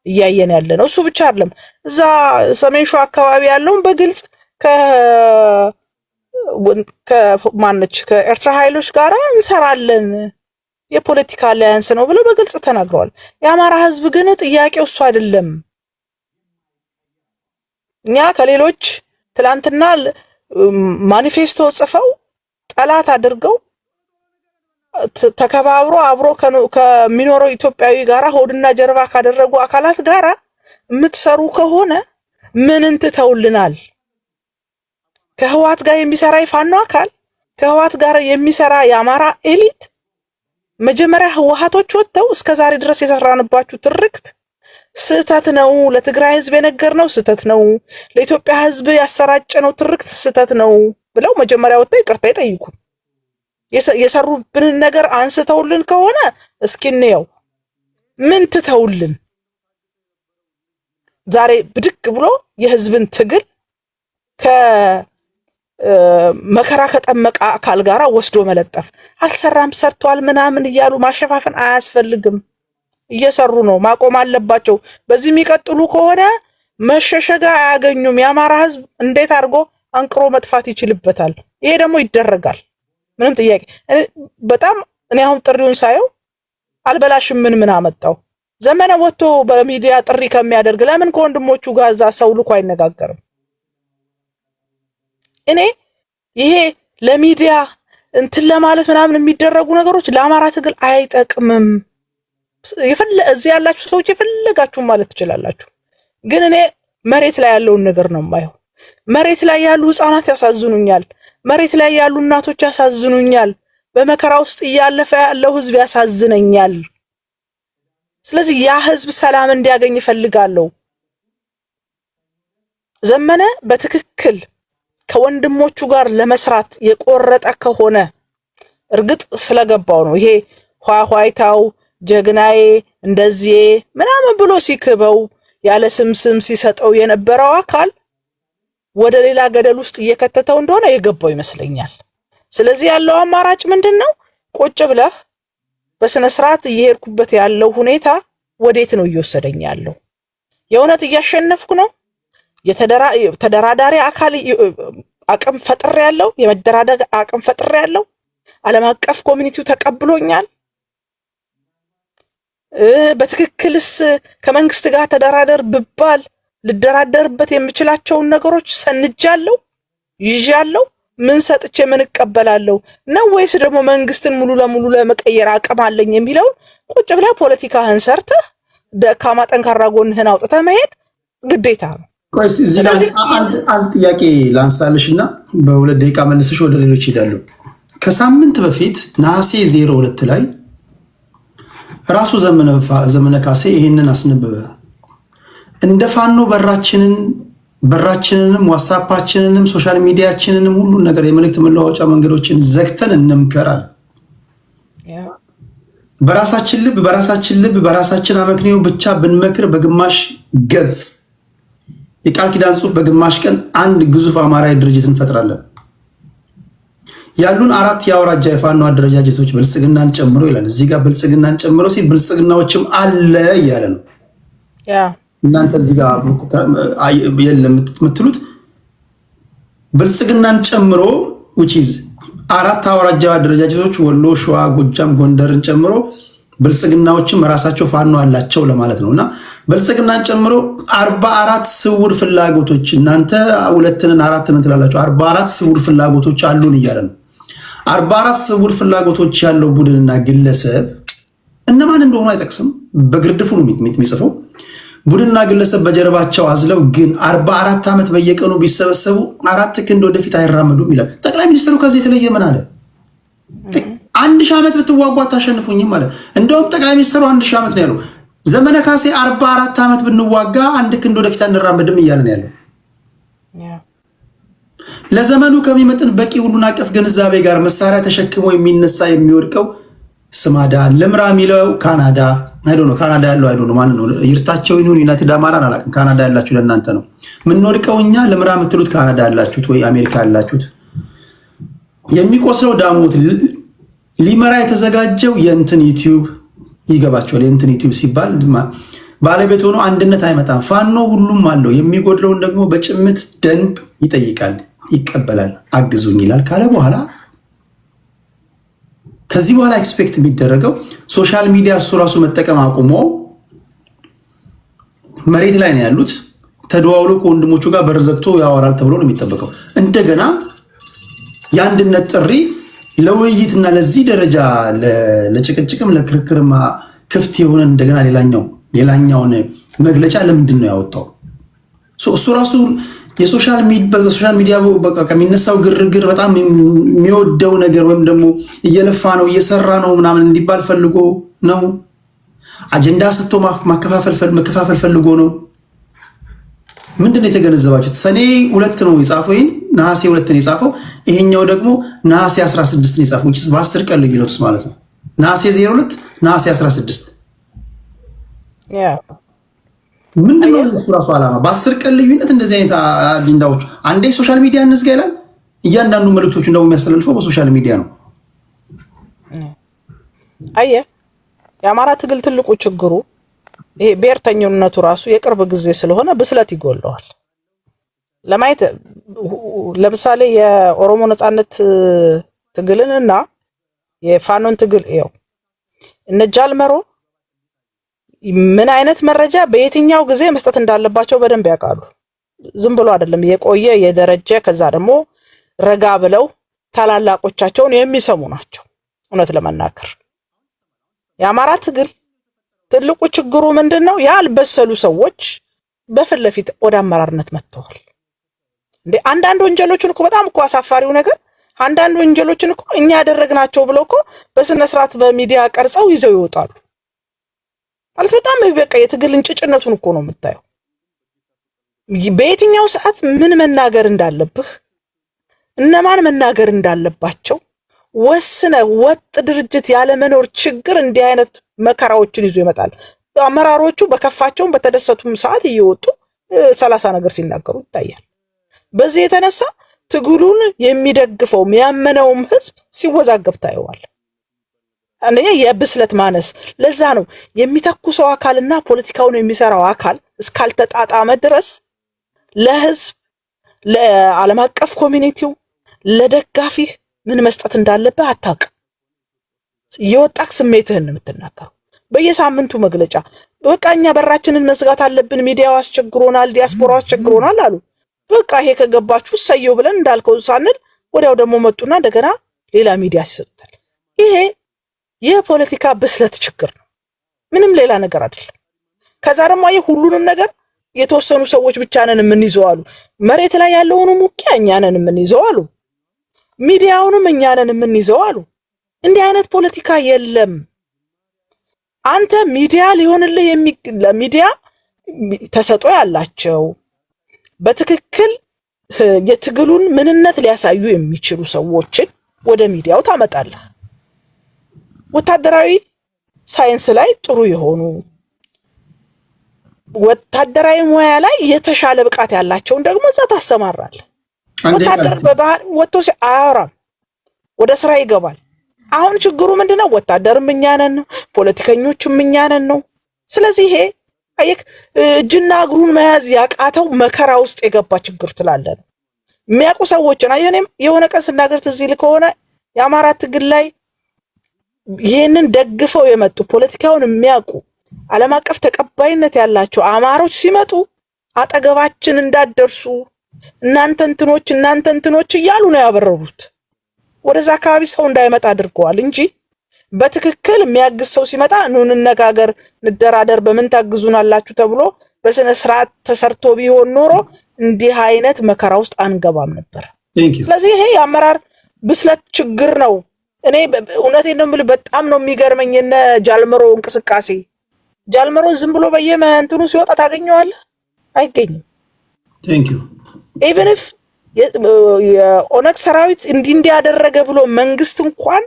እያየን ያለ ነው። እሱ ብቻ አይደለም እዛ ሰሜን ሸዋ አካባቢ ያለውን በግልጽ ከማነች ከኤርትራ ኃይሎች ጋር እንሰራለን የፖለቲካ አሊያንስ ነው ብለው በግልጽ ተናግረዋል። የአማራ ህዝብ ግን ጥያቄው እሱ አይደለም። እኛ ከሌሎች ትላንትና ማኒፌስቶ ጽፈው ጠላት አድርገው ተከባብሮ አብሮ ከሚኖረው ኢትዮጵያዊ ጋራ ሆድና ጀርባ ካደረጉ አካላት ጋራ የምትሰሩ ከሆነ ምን እንትተውልናል? ከህዋት ጋር የሚሰራ የፋኖ አካል ከህዋት ጋር የሚሰራ የአማራ ኤሊት መጀመሪያ ህዋቶች ወጥተው እስከዛሬ ድረስ የሰራንባችሁ ትርክት ስህተት ነው፣ ለትግራይ ህዝብ የነገርነው ስህተት ነው፣ ለኢትዮጵያ ህዝብ ያሰራጨነው ትርክት ስህተት ነው ብለው መጀመሪያ ወጥተው ይቅርታ ይጠይቁ። የሰሩብንን ነገር አንስተውልን ከሆነ እስኪ እንየው። ምን ትተውልን? ዛሬ ብድቅ ብሎ የህዝብን ትግል ከመከራ ከጠመቀ አካል ጋራ ወስዶ መለጠፍ አልሰራም ሰርቷል ምናምን እያሉ ማሸፋፈን አያስፈልግም። እየሰሩ ነው፣ ማቆም አለባቸው። በዚህ የሚቀጥሉ ከሆነ መሸሸጋ አያገኙም። የአማራ ህዝብ እንዴት አድርጎ አንቅሮ መጥፋት ይችልበታል? ይሄ ደግሞ ይደረጋል። ምንም ጥያቄ በጣም እኔ አሁን ጥሪውን ሳየው አልበላሽም ምን አመጣው? ዘመነ ወጥቶ በሚዲያ ጥሪ ከሚያደርግ ለምን ከወንድሞቹ ጋር እዛ ሰው ልኮ አይነጋገርም? እኔ ይሄ ለሚዲያ እንትን ለማለት ምናምን የሚደረጉ ነገሮች ለአማራ ትግል አይጠቅምም። እዚህ ያላችሁ ሰዎች የፈለጋችሁ ማለት ትችላላችሁ፣ ግን እኔ መሬት ላይ ያለውን ነገር ነው የማየው። መሬት ላይ ያሉ ህፃናት ያሳዝኑኛል። መሬት ላይ ያሉ እናቶች ያሳዝኑኛል። በመከራ ውስጥ እያለፈ ያለው ህዝብ ያሳዝነኛል። ስለዚህ ያ ህዝብ ሰላም እንዲያገኝ ይፈልጋለሁ። ዘመነ በትክክል ከወንድሞቹ ጋር ለመስራት የቆረጠ ከሆነ እርግጥ ስለገባው ነው ይሄ ኋይታው ጀግናዬ እንደዚህ ምናምን ብሎ ሲክበው ያለ ስም ሲሰጠው የነበረው አካል ወደ ሌላ ገደል ውስጥ እየከተተው እንደሆነ የገባው ይመስለኛል። ስለዚህ ያለው አማራጭ ምንድነው? ቁጭ ብለህ በስነ ስርዓት እየሄድኩበት ያለው ሁኔታ ወዴት ነው እየወሰደኝ ያለው? የእውነት እያሸነፍኩ ነው? ተደራዳሪ አካል አቅም ፈጥሬ ያለው የመደራደር አቅም ፈጥሬ ያለው ዓለም አቀፍ ኮሚኒቲው ተቀብሎኛል? በትክክልስ ከመንግስት ጋር ተደራደር ብባል ልደራደርበት የምችላቸውን ነገሮች ሰንጃለሁ ይዣለሁ? ምን ሰጥቼ ምን እቀበላለሁ ነው? ወይስ ደግሞ መንግስትን ሙሉ ለሙሉ ለመቀየር አቅም አለኝ የሚለው ቁጭ ብለህ ፖለቲካህን ሰርተህ ደካማ ጠንካራ ጎንህን አውጥተህ መሄድ ግዴታ ነው። ቆይ እዚህ ላይ አንድ ጥያቄ ላንሳልሽና በሁለት ደቂቃ መልሰሽ ወደ ሌሎች ይሄዳሉ። ከሳምንት በፊት ነሐሴ 02 ላይ ራሱ ዘመነ ካሴ ይሄንን አስነበበ። እንደ ፋኖ በራችንንም ዋትስአፓችንንም ሶሻል ሚዲያችንንም ሁሉ ነገር የመልእክት መለዋወጫ መንገዶችን ዘግተን እንምከር አለ። በራሳችን ልብ በራሳችን አመክንዮ ብቻ ብንመክር በግማሽ ገጽ የቃል ኪዳን ጽሑፍ በግማሽ ቀን አንድ ግዙፍ አማራዊ ድርጅት እንፈጥራለን። ያሉን 4 የአውራጃ የፋኖ አደረጃጀቶች ብልጽግናን ጨምሮ ይላል። እዚህ ጋር ብልጽግናን ጨምሮ ሲል ብልጽግናዎችም አለ እያለ ነው። እናንተ እዚህ ጋር የለም የምትሉት ብልጽግናን ጨምሮ which is 4 አውራጃ አደረጃጀቶች ወሎ፣ ሸዋ፣ ጎጃም፣ ጎንደርን ጨምሮ ብልጽግናዎችም ራሳቸው ፋኖ አላቸው ለማለት ነውና ብልጽግናን ጨምሮ 44 ስውር ፍላጎቶች እናንተ 2ን 4ን ትላላችሁ 44 ስውር ፍላጎቶች አሉን እያለ ነው። 44 ስውር ፍላጎቶች ያለው ቡድንና ግለሰብ እነማን እንደሆኑ አይጠቅስም። በግርድፉ ነው የሚጽፈው። ቡድንና ግለሰብ በጀርባቸው አዝለው ግን 44 ዓመት በየቀኑ ቢሰበሰቡ 4 ክንድ ወደፊት አይራመዱም ይላል ጠቅላይ ሚኒስትሩ። ከዚህ የተለየ ምን አለ? 1000 ዓመት ብትዋጉ አታሸንፉኝም ማለት። እንደውም ጠቅላይ ሚኒስትሩ 1000 ዓመት ነው ያለው። ዘመነ ካሴ 44 ዓመት ብንዋጋ 1 ክንድ ወደፊት አንራመድም እያለ ነው ያለው። ለዘመኑ ከሚመጥን በቂ ሁሉን አቀፍ ግንዛቤ ጋር መሳሪያ ተሸክሞ የሚነሳ የሚወድቀው ስማዳ ልምራ የሚለው ካናዳ አይዶኖ ካናዳ ያለው አይዶኖ ማን ነው ይርታቸው ይሁን ዩናይትድ አማራን አላውቅም። ካናዳ ያላችሁ ለእናንተ ነው ምን ወድቀው እኛ ለምራ የምትሉት ካናዳ ያላችሁት ወይ አሜሪካ ያላችሁት የሚቆስለው ዳሞት ሊመራ የተዘጋጀው የእንትን ዩቲዩብ ይገባቸዋል። የእንትን ዩቲዩብ ሲባል ባለቤት ሆኖ አንድነት አይመጣም። ፋኖ ሁሉም አለው። የሚጎድለውን ደግሞ በጭምት ደንብ ይጠይቃል፣ ይቀበላል፣ አግዙኝ ይላል ካለ በኋላ ከዚህ በኋላ ኤክስፔክት የሚደረገው ሶሻል ሚዲያ እሱ ራሱ መጠቀም አቁሞ መሬት ላይ ነው ያሉት ተደዋውሎ ከወንድሞቹ ጋር በር ዘግቶ ያወራል ተብሎ ነው የሚጠበቀው። እንደገና የአንድነት ጥሪ ለውይይትና ለዚህ ደረጃ ለጭቅጭቅም ለክርክርም ክፍት የሆነ እንደገና ሌላኛውን መግለጫ ለምንድን ነው ያወጣው? እሱ ራሱ የሶሻል ሚዲያ በቃ ከሚነሳው ግርግር በጣም የሚወደው ነገር ወይም ደግሞ እየለፋ ነው እየሰራ ነው ምናምን እንዲባል ፈልጎ ነው። አጀንዳ ሰጥቶ መከፋፈል ፈልጎ ነው። ምንድን ነው የተገነዘባችሁት? ሰኔ 2 ነው የጻፈው፣ ይሄን ነሐሴ 2 ነው የጻፈው። ይሄኛው ደግሞ ነሐሴ 16 ነው የጻፈው። በ10 ቀን ልዩነት ውስጥ ማለት ነው። ነሐሴ 02 ነሐሴ 16 ምንድን ነው እሱ ራሱ ዓላማ? በ10 ቀን ልዩነት እንደዚህ አይነት አጀንዳዎች አንዴ ሶሻል ሚዲያ እንዝጋ ይላል። እያንዳንዱ መልእክቶችን ደግሞ የሚያስተላልፈው በሶሻል ሚዲያ ነው። አየህ፣ የአማራ ትግል ትልቁ ችግሩ ይሄ ብሔርተኝነቱ ራሱ የቅርብ ጊዜ ስለሆነ ብስለት ይጎለዋል። ለማየት ለምሳሌ የኦሮሞ ነጻነት ትግልንና የፋኖን ትግል ይኸው እነ ጃልመሮ ምን አይነት መረጃ በየትኛው ጊዜ መስጠት እንዳለባቸው በደንብ ያውቃሉ። ዝም ብሎ አይደለም የቆየ የደረጀ ከዛ ደግሞ ረጋ ብለው ታላላቆቻቸውን የሚሰሙ ናቸው። እውነት ለመናገር የአማራ ትግል ትልቁ ችግሩ ምንድነው? ያልበሰሉ ሰዎች በፊት ለፊት ወደ አመራርነት መጥተዋል። እንዴ አንዳንድ ወንጀሎችን እኮ በጣም እኮ አሳፋሪው ነገር አንዳንድ ወንጀሎችን እኮ እኛ ያደረግናቸው ብለው እኮ በስነ ስርዓት በሚዲያ ቀርጸው ይዘው ይወጣሉ። ማለት በጣም በቃ የትግል እንጭጭነቱን እኮ ነው የምታየው። በየትኛው ሰዓት ምን መናገር እንዳለብህ እነማን መናገር እንዳለባቸው ወስነ ወጥ ድርጅት ያለ መኖር ችግር እንዲህ አይነት መከራዎችን ይዞ ይመጣል። አመራሮቹ በከፋቸውም በተደሰቱም ሰዓት እየወጡ 30 ነገር ሲናገሩ ይታያል። በዚህ የተነሳ ትግሉን የሚደግፈው የሚያመነውም ህዝብ ሲወዛገብ ታየዋል። አንደኛ የብስለት ማነስ። ለዛ ነው የሚተኩሰው አካልና ፖለቲካውን የሚሰራው አካል እስካልተጣጣመ ድረስ ለህዝብ፣ ለዓለም አቀፍ ኮሚኒቲው፣ ለደጋፊህ ምን መስጠት እንዳለበት አታውቅም። የወጣክ ስሜትህን የምትናገረው በየሳምንቱ መግለጫ በቃ እኛ በራችንን መዝጋት አለብን፣ ሚዲያው አስቸግሮናል፣ ዲያስፖራው አስቸግሮናል አሉ። በቃ ይሄ ከገባችሁ ሰየው ብለን እንዳልከው ሳንል ወዲያው ደግሞ መጡና እንደገና ሌላ ሚዲያ ሲሰጣል። ይሄ የፖለቲካ ብስለት ችግር ነው፣ ምንም ሌላ ነገር አይደለም። ከዛ ደግሞ ሁሉንም ነገር የተወሰኑ ሰዎች ብቻ ነን የምንይዘው አሉ። መሬት ላይ ያለውንም ውቂያ እኛ ነን የምንይዘው አሉ። ሚዲያውንም እኛ ነን የምንይዘው አሉ። እንዲህ አይነት ፖለቲካ የለም። አንተ ሚዲያ ሊሆንልህ ለሚዲያ ተሰጦ ያላቸው በትክክል የትግሉን ምንነት ሊያሳዩ የሚችሉ ሰዎችን ወደ ሚዲያው ታመጣለህ። ወታደራዊ ሳይንስ ላይ ጥሩ የሆኑ ወታደራዊ ሙያ ላይ የተሻለ ብቃት ያላቸውን ደግሞ እዛ ታሰማራለህ። ወታደር በባህር ወጥቶ አያወራም፣ ወደ ስራ ይገባል። አሁን ችግሩ ምንድነው? ወታደርም እኛ ነን ነው፣ ፖለቲከኞችም እኛ ነን ነው። ስለዚህ ይሄ አየክ እጅና እግሩን መያዝ ያቃተው መከራ ውስጥ የገባ ችግር ስላለ ነው። የሚያውቁ ሰዎችን አየኔም የሆነ ቀን ስናገር ትዝ ይል ከሆነ የአማራ ትግል ላይ ይሄንን ደግፈው የመጡ ፖለቲካውን የሚያውቁ ዓለም አቀፍ ተቀባይነት ያላቸው አማሮች ሲመጡ አጠገባችን እንዳደርሱ እናንተ እንትኖች እያሉ ነው ያበረሩት። ወደዛ አካባቢ ሰው እንዳይመጣ አድርገዋል እንጂ በትክክል የሚያግዝ ሰው ሲመጣ ኑ እንነጋገር፣ እንደራደር፣ በምን ታግዙናላችሁ ተብሎ በስነ ስርዓት ተሰርቶ ቢሆን ኖሮ እንዲህ አይነት መከራ ውስጥ አንገባም ነበር። ስለዚህ ይሄ የአመራር ብስለት ችግር ነው። እኔ እውነቴን ነው የምልህ፣ በጣም ነው የሚገርመኝ እነ ጃልመሮ እንቅስቃሴ። ጃልመሮን ዝም ብሎ በየመንትኑ ሲወጣ ታገኘዋለህ? አይገኝም። ኢቨን ኢፍ የኦነግ ሰራዊት እንዲህ ያደረገ ብሎ መንግስት እንኳን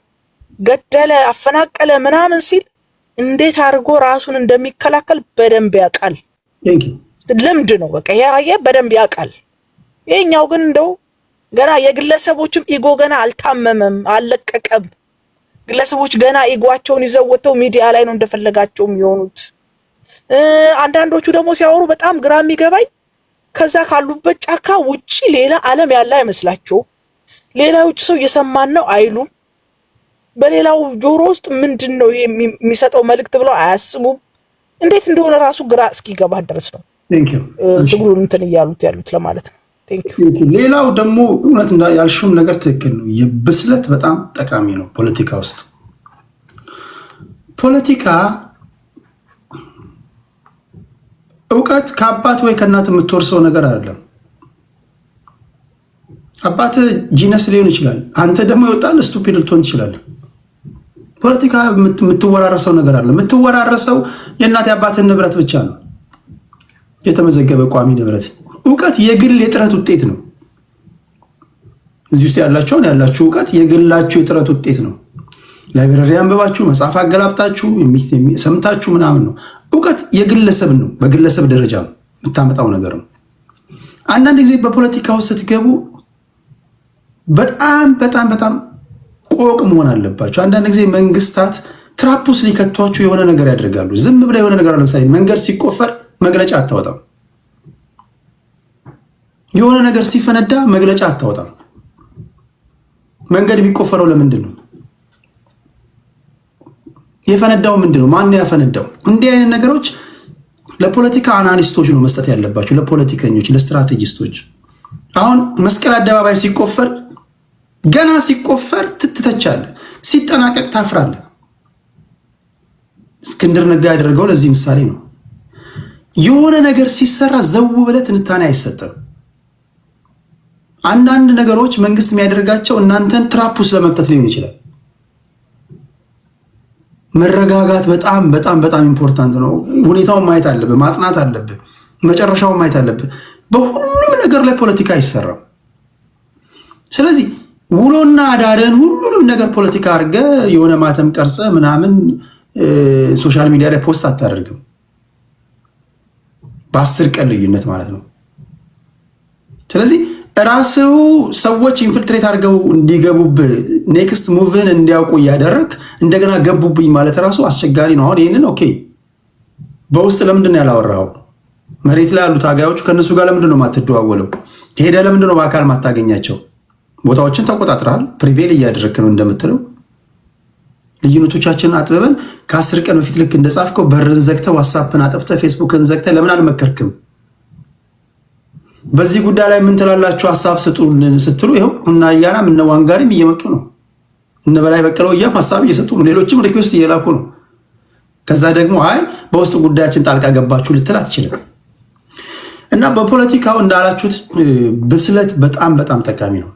ገደለ፣ አፈናቀለ ምናምን ሲል እንዴት አድርጎ ራሱን እንደሚከላከል በደንብ ያውቃል። ልምድ ነው በቃ ይሄ በደንብ ያውቃል። ይሄኛው ግን እንደው ገና የግለሰቦችም ኢጎ ገና አልታመመም አልለቀቀም። ግለሰቦች ገና ኢጎአቸውን ይዘው ወጥተው ሚዲያ ላይ ነው እንደፈለጋቸው የሚሆኑት። አንዳንዶቹ ደግሞ ሲያወሩ በጣም ግራ የሚገባኝ ከዛ ካሉበት ጫካ ውጪ ሌላ ዓለም ያለ አይመስላቸው። ሌላ ውጪ ሰው እየሰማን ነው አይሉም። በሌላው ጆሮ ውስጥ ምንድነው የሚሰጠው መልእክት ብለው አያስቡም። እንዴት እንደሆነ ራሱ ግራ እስኪገባ ድረስ ነው ትግሉን እንትን ያሉት ለማለት ነው። ሌላው ደግሞ እውነት ያልሽውም ነገር ትክክል ነው። የብስለት በጣም ጠቃሚ ነው ፖለቲካ ውስጥ። ፖለቲካ እውቀት ከአባት ወይ ከእናት የምትወርሰው ነገር አይደለም። አባት ጂነስ ሊሆን ይችላል፣ አንተ ደግሞ ይወጣል ስቱፒድ ልትሆን ትችላለህ። ፖለቲካ የምትወራረሰው ነገር አለ። የምትወራረሰው የእናት የአባትን ንብረት ብቻ ነው፣ የተመዘገበ ቋሚ ንብረት። እውቀት የግል የጥረት ውጤት ነው። እዚህ ውስጥ ያላችሁ እውቀት የግላችሁ የጥረት ውጤት ነው። ላይብረሪ አንብባችሁ መጽሐፍ አገላብጣችሁ ሰምታችሁ ምናምን ነው። እውቀት የግለሰብ ነው፣ በግለሰብ ደረጃ የምታመጣው ነገር ነው። አንዳንድ ጊዜ በፖለቲካ ውስጥ ስትገቡ በጣም በጣም በጣም ቆቅ መሆን አለባችሁ። አንዳንድ ጊዜ መንግስታት ትራፑስ ሊከቷችሁ የሆነ ነገር ያደርጋሉ። ዝም ብለ የሆነ ነገር ለምሳሌ መንገድ ሲቆፈር መግለጫ አታወጣም። የሆነ ነገር ሲፈነዳ መግለጫ አታወጣም። መንገድ የሚቆፈረው ለምንድን ነው? የፈነዳው ምንድን ነው? ማን ያፈነዳው? እንዲህ አይነት ነገሮች ለፖለቲካ አናሊስቶች ነው መስጠት ያለባቸው፣ ለፖለቲከኞች፣ ለስትራቴጂስቶች። አሁን መስቀል አደባባይ ሲቆፈር ገና ሲቆፈር ትተቻለህ፣ ሲጠናቀቅ ታፍራለህ። እስክንድር ነጋ ያደረገው ለዚህ ምሳሌ ነው። የሆነ ነገር ሲሰራ ዘው ብለህ ትንታኔ አይሰጥም። አንዳንድ ነገሮች መንግስት የሚያደርጋቸው እናንተን ትራፑስ ለመክተት ሊሆን ይችላል። መረጋጋት በጣም በጣም በጣም ኢምፖርታንት ነው። ሁኔታውን ማየት አለብህ፣ ማጥናት አለብህ፣ መጨረሻውን ማየት አለብህ። በሁሉም ነገር ላይ ፖለቲካ አይሰራም። ስለዚህ ውሎና አዳርን ሁሉንም ነገር ፖለቲካ አድርገህ የሆነ ማተም ቀርጸ ምናምን ሶሻል ሚዲያ ላይ ፖስት አታደርግም። በ10 ቀን ልዩነት ማለት ነው። ስለዚህ ራስው ሰዎች ኢንፊልትሬት አድርገው እንዲገቡብህ ኔክስት ሙቭን እንዲያውቁ እያደረግ እንደገና ገቡብኝ ማለት ራሱ አስቸጋሪ ነው። አሁን ይህንን ኦኬ፣ በውስጥ ለምንድን ነው ያላወራኸው? መሬት ላይ ያሉ ታጋዮቹ ከእነሱ ጋር ለምንድን ነው ማትደዋወለው? ሄደ ለምንድን ነው በአካል ማታገኛቸው? ቦታዎችን ተቆጣጥረሃል፣ ፕሪቬል እያደረግክ ነው እንደምትለው። ልዩነቶቻችንን አጥብበን ከ10 ቀን በፊት ልክ እንደጻፍከው በርን ዘግተህ ዋትሳፕን አጥፍተህ ፌስቡክን ዘግተህ ለምን አልመከርክም? በዚህ ጉዳይ ላይ ምን ትላላችሁ ሀሳብ ስጡልን ስትሉ ይኸው እና እያናም እነ ዋንጋሪም እየመጡ ነው። እነ በላይ በቀለው እያም ሀሳብ እየሰጡ ነው። ሌሎችም ሪኩዌስት እየላኩ ነው። ከዛ ደግሞ አይ በውስጥ ጉዳያችን ጣልቃ ገባችሁ ልትል አትችልም። እና በፖለቲካው እንዳላችሁት ብስለት በጣም በጣም ጠቃሚ ነው።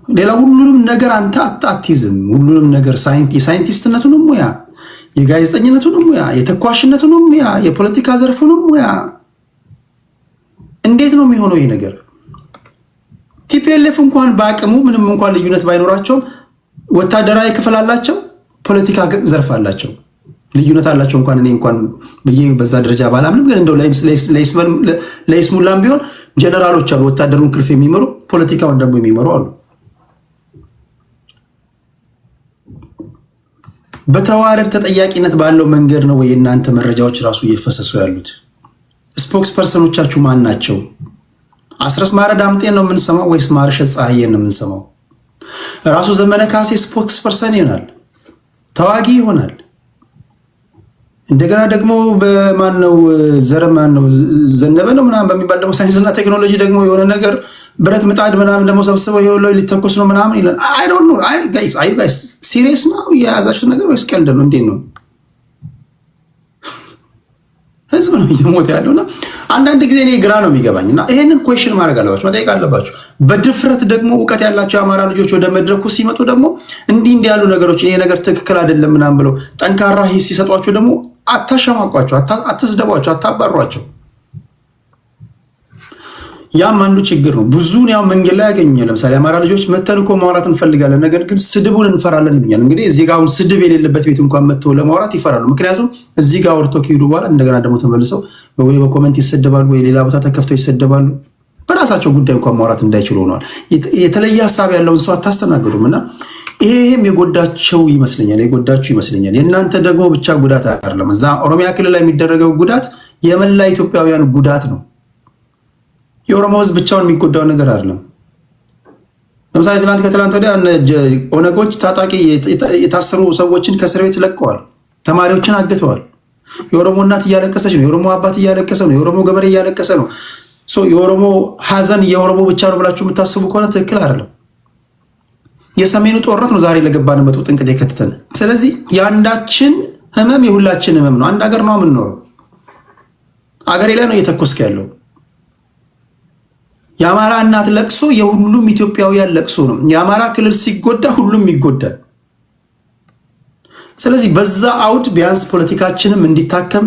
ሌላ ሁሉንም ነገር አንተ አትይዝም። ሁሉንም ነገር የሳይንቲስትነቱንም ሙያ፣ የጋዜጠኝነቱንም ሙያ፣ የተኳሽነቱንም ሙያ፣ የፖለቲካ ዘርፉንም ሙያ እንዴት ነው የሚሆነው ይሄ ነገር? ቲፒኤልኤፍ እንኳን በአቅሙ ምንም እንኳን ልዩነት ባይኖራቸውም ወታደራዊ ክፍል አላቸው፣ ፖለቲካ ዘርፍ አላቸው። ልዩነት አላቸው እንኳን እኔ እንኳን በየ በዛ ደረጃ ባላምንም፣ ግን እንደው ለይስሙላም ቢሆን ጀነራሎች አሉ፣ ወታደሩን ክልፍ የሚመሩ ፖለቲካውን ደግሞ የሚመሩ አሉ። በተዋረድ ተጠያቂነት ባለው መንገድ ነው ወይ እናንተ መረጃዎች ራሱ እየፈሰሱ ያሉት? ስፖክስ ፐርሰኖቻችሁ ማን ናቸው? አስረስ ማረ ዳምጤን ነው የምንሰማው ወይስ ማርሸት ፀሐዬን ነው የምንሰማው? ራሱ ዘመነ ካሴ ስፖክስ ፐርሰን ይሆናል፣ ተዋጊ ይሆናል። እንደገና ደግሞ በማን ነው ዘረማን ነው ዘነበ ነው ምናምን በሚባል ደግሞ ሳይንስና ቴክኖሎጂ ደግሞ የሆነ ነገር ብረት ምጣድ ምናምን ደግሞ ሰብስበው ይኸውልህ ሊተኮስ ነው ምናምን ይላል። አይ ዶንት ኖ ጋይስ ሲሪየስ ነው የያዛችሁት ነገር ወይስ ቀልድ ነው? እንዴት ነው? ህዝብ ነው እየሞተ ያለውና አንዳንድ ጊዜ እኔ ግራ ነው የሚገባኝ እና ይሄንን ኩዌሽን ማድረግ አለባችሁ፣ መጠየቅ አለባችሁ። በድፍረት ደግሞ እውቀት ያላቸው የአማራ ልጆች ወደ መድረኩ ሲመጡ ደግሞ እንዲህ ያሉ ነገሮች ይሄ ነገር ትክክል አይደለም ምናምን ብለው ጠንካራ ሂስ ሲሰጧቸው ደግሞ አታሸማቋቸው፣ አትስደቧቸው፣ አታባሯቸው። ያም አንዱ ችግር ነው። ብዙን ያው መንገድ ላይ ያገኙኛል። ለምሳሌ አማራ ልጆች መተን እኮ ማውራት እንፈልጋለን፣ ነገር ግን ስድቡን እንፈራለን ይሉኛል። እንግዲህ እዚህ ጋር አሁን ስድብ የሌለበት ቤት እንኳን መተው ለማውራት ይፈራሉ። ምክንያቱም እዚህ ጋር ወርቶ ከሄዱ በኋላ እንደገና ደግሞ ተመልሰው ወይ በኮሜንት ይሰደባሉ፣ ወይ ሌላ ቦታ ተከፍተው ይሰደባሉ። በራሳቸው ጉዳይ እንኳን ማውራት እንዳይችሉ ሆነዋል። የተለየ ሀሳብ ያለውን ሰው አታስተናግዱም እና ይሄም የጎዳቸው ይመስለኛል፣ የጎዳችሁ ይመስለኛል። የእናንተ ደግሞ ብቻ ጉዳት አይደለም። እዛ ኦሮሚያ ክልል ላይ የሚደረገው ጉዳት የመላ ኢትዮጵያውያን ጉዳት ነው። የኦሮሞ ህዝብ ብቻውን የሚጎዳው ነገር አይደለም። ለምሳሌ ከትላንት ወዲያ ኦነጎች ታጣቂ የታሰሩ ሰዎችን ከእስር ቤት ለቀዋል። ተማሪዎችን አግተዋል። የኦሮሞ እናት እያለቀሰች ነው። የኦሮሞ አባት እያለቀሰ ነው። የኦሮሞ ገበሬ እያለቀሰ ነው። የኦሮሞ ሀዘን የኦሮሞ ብቻ ነው ብላችሁ የምታስቡ ከሆነ ትክክል አይደለም። የሰሜኑ ጦርነት ነው ዛሬ ለገባንበት ጥንቅት የከተተን። ስለዚህ የአንዳችን ህመም የሁላችን ህመም ነው። አንድ ሀገር ነው የምንኖረው። አገሬ ላይ ነው እየተኮስክ ያለው። የአማራ እናት ለቅሶ የሁሉም ኢትዮጵያውያን ለቅሶ ነው። የአማራ ክልል ሲጎዳ ሁሉም ይጎዳል። ስለዚህ በዛ አውድ ቢያንስ ፖለቲካችንም እንዲታከም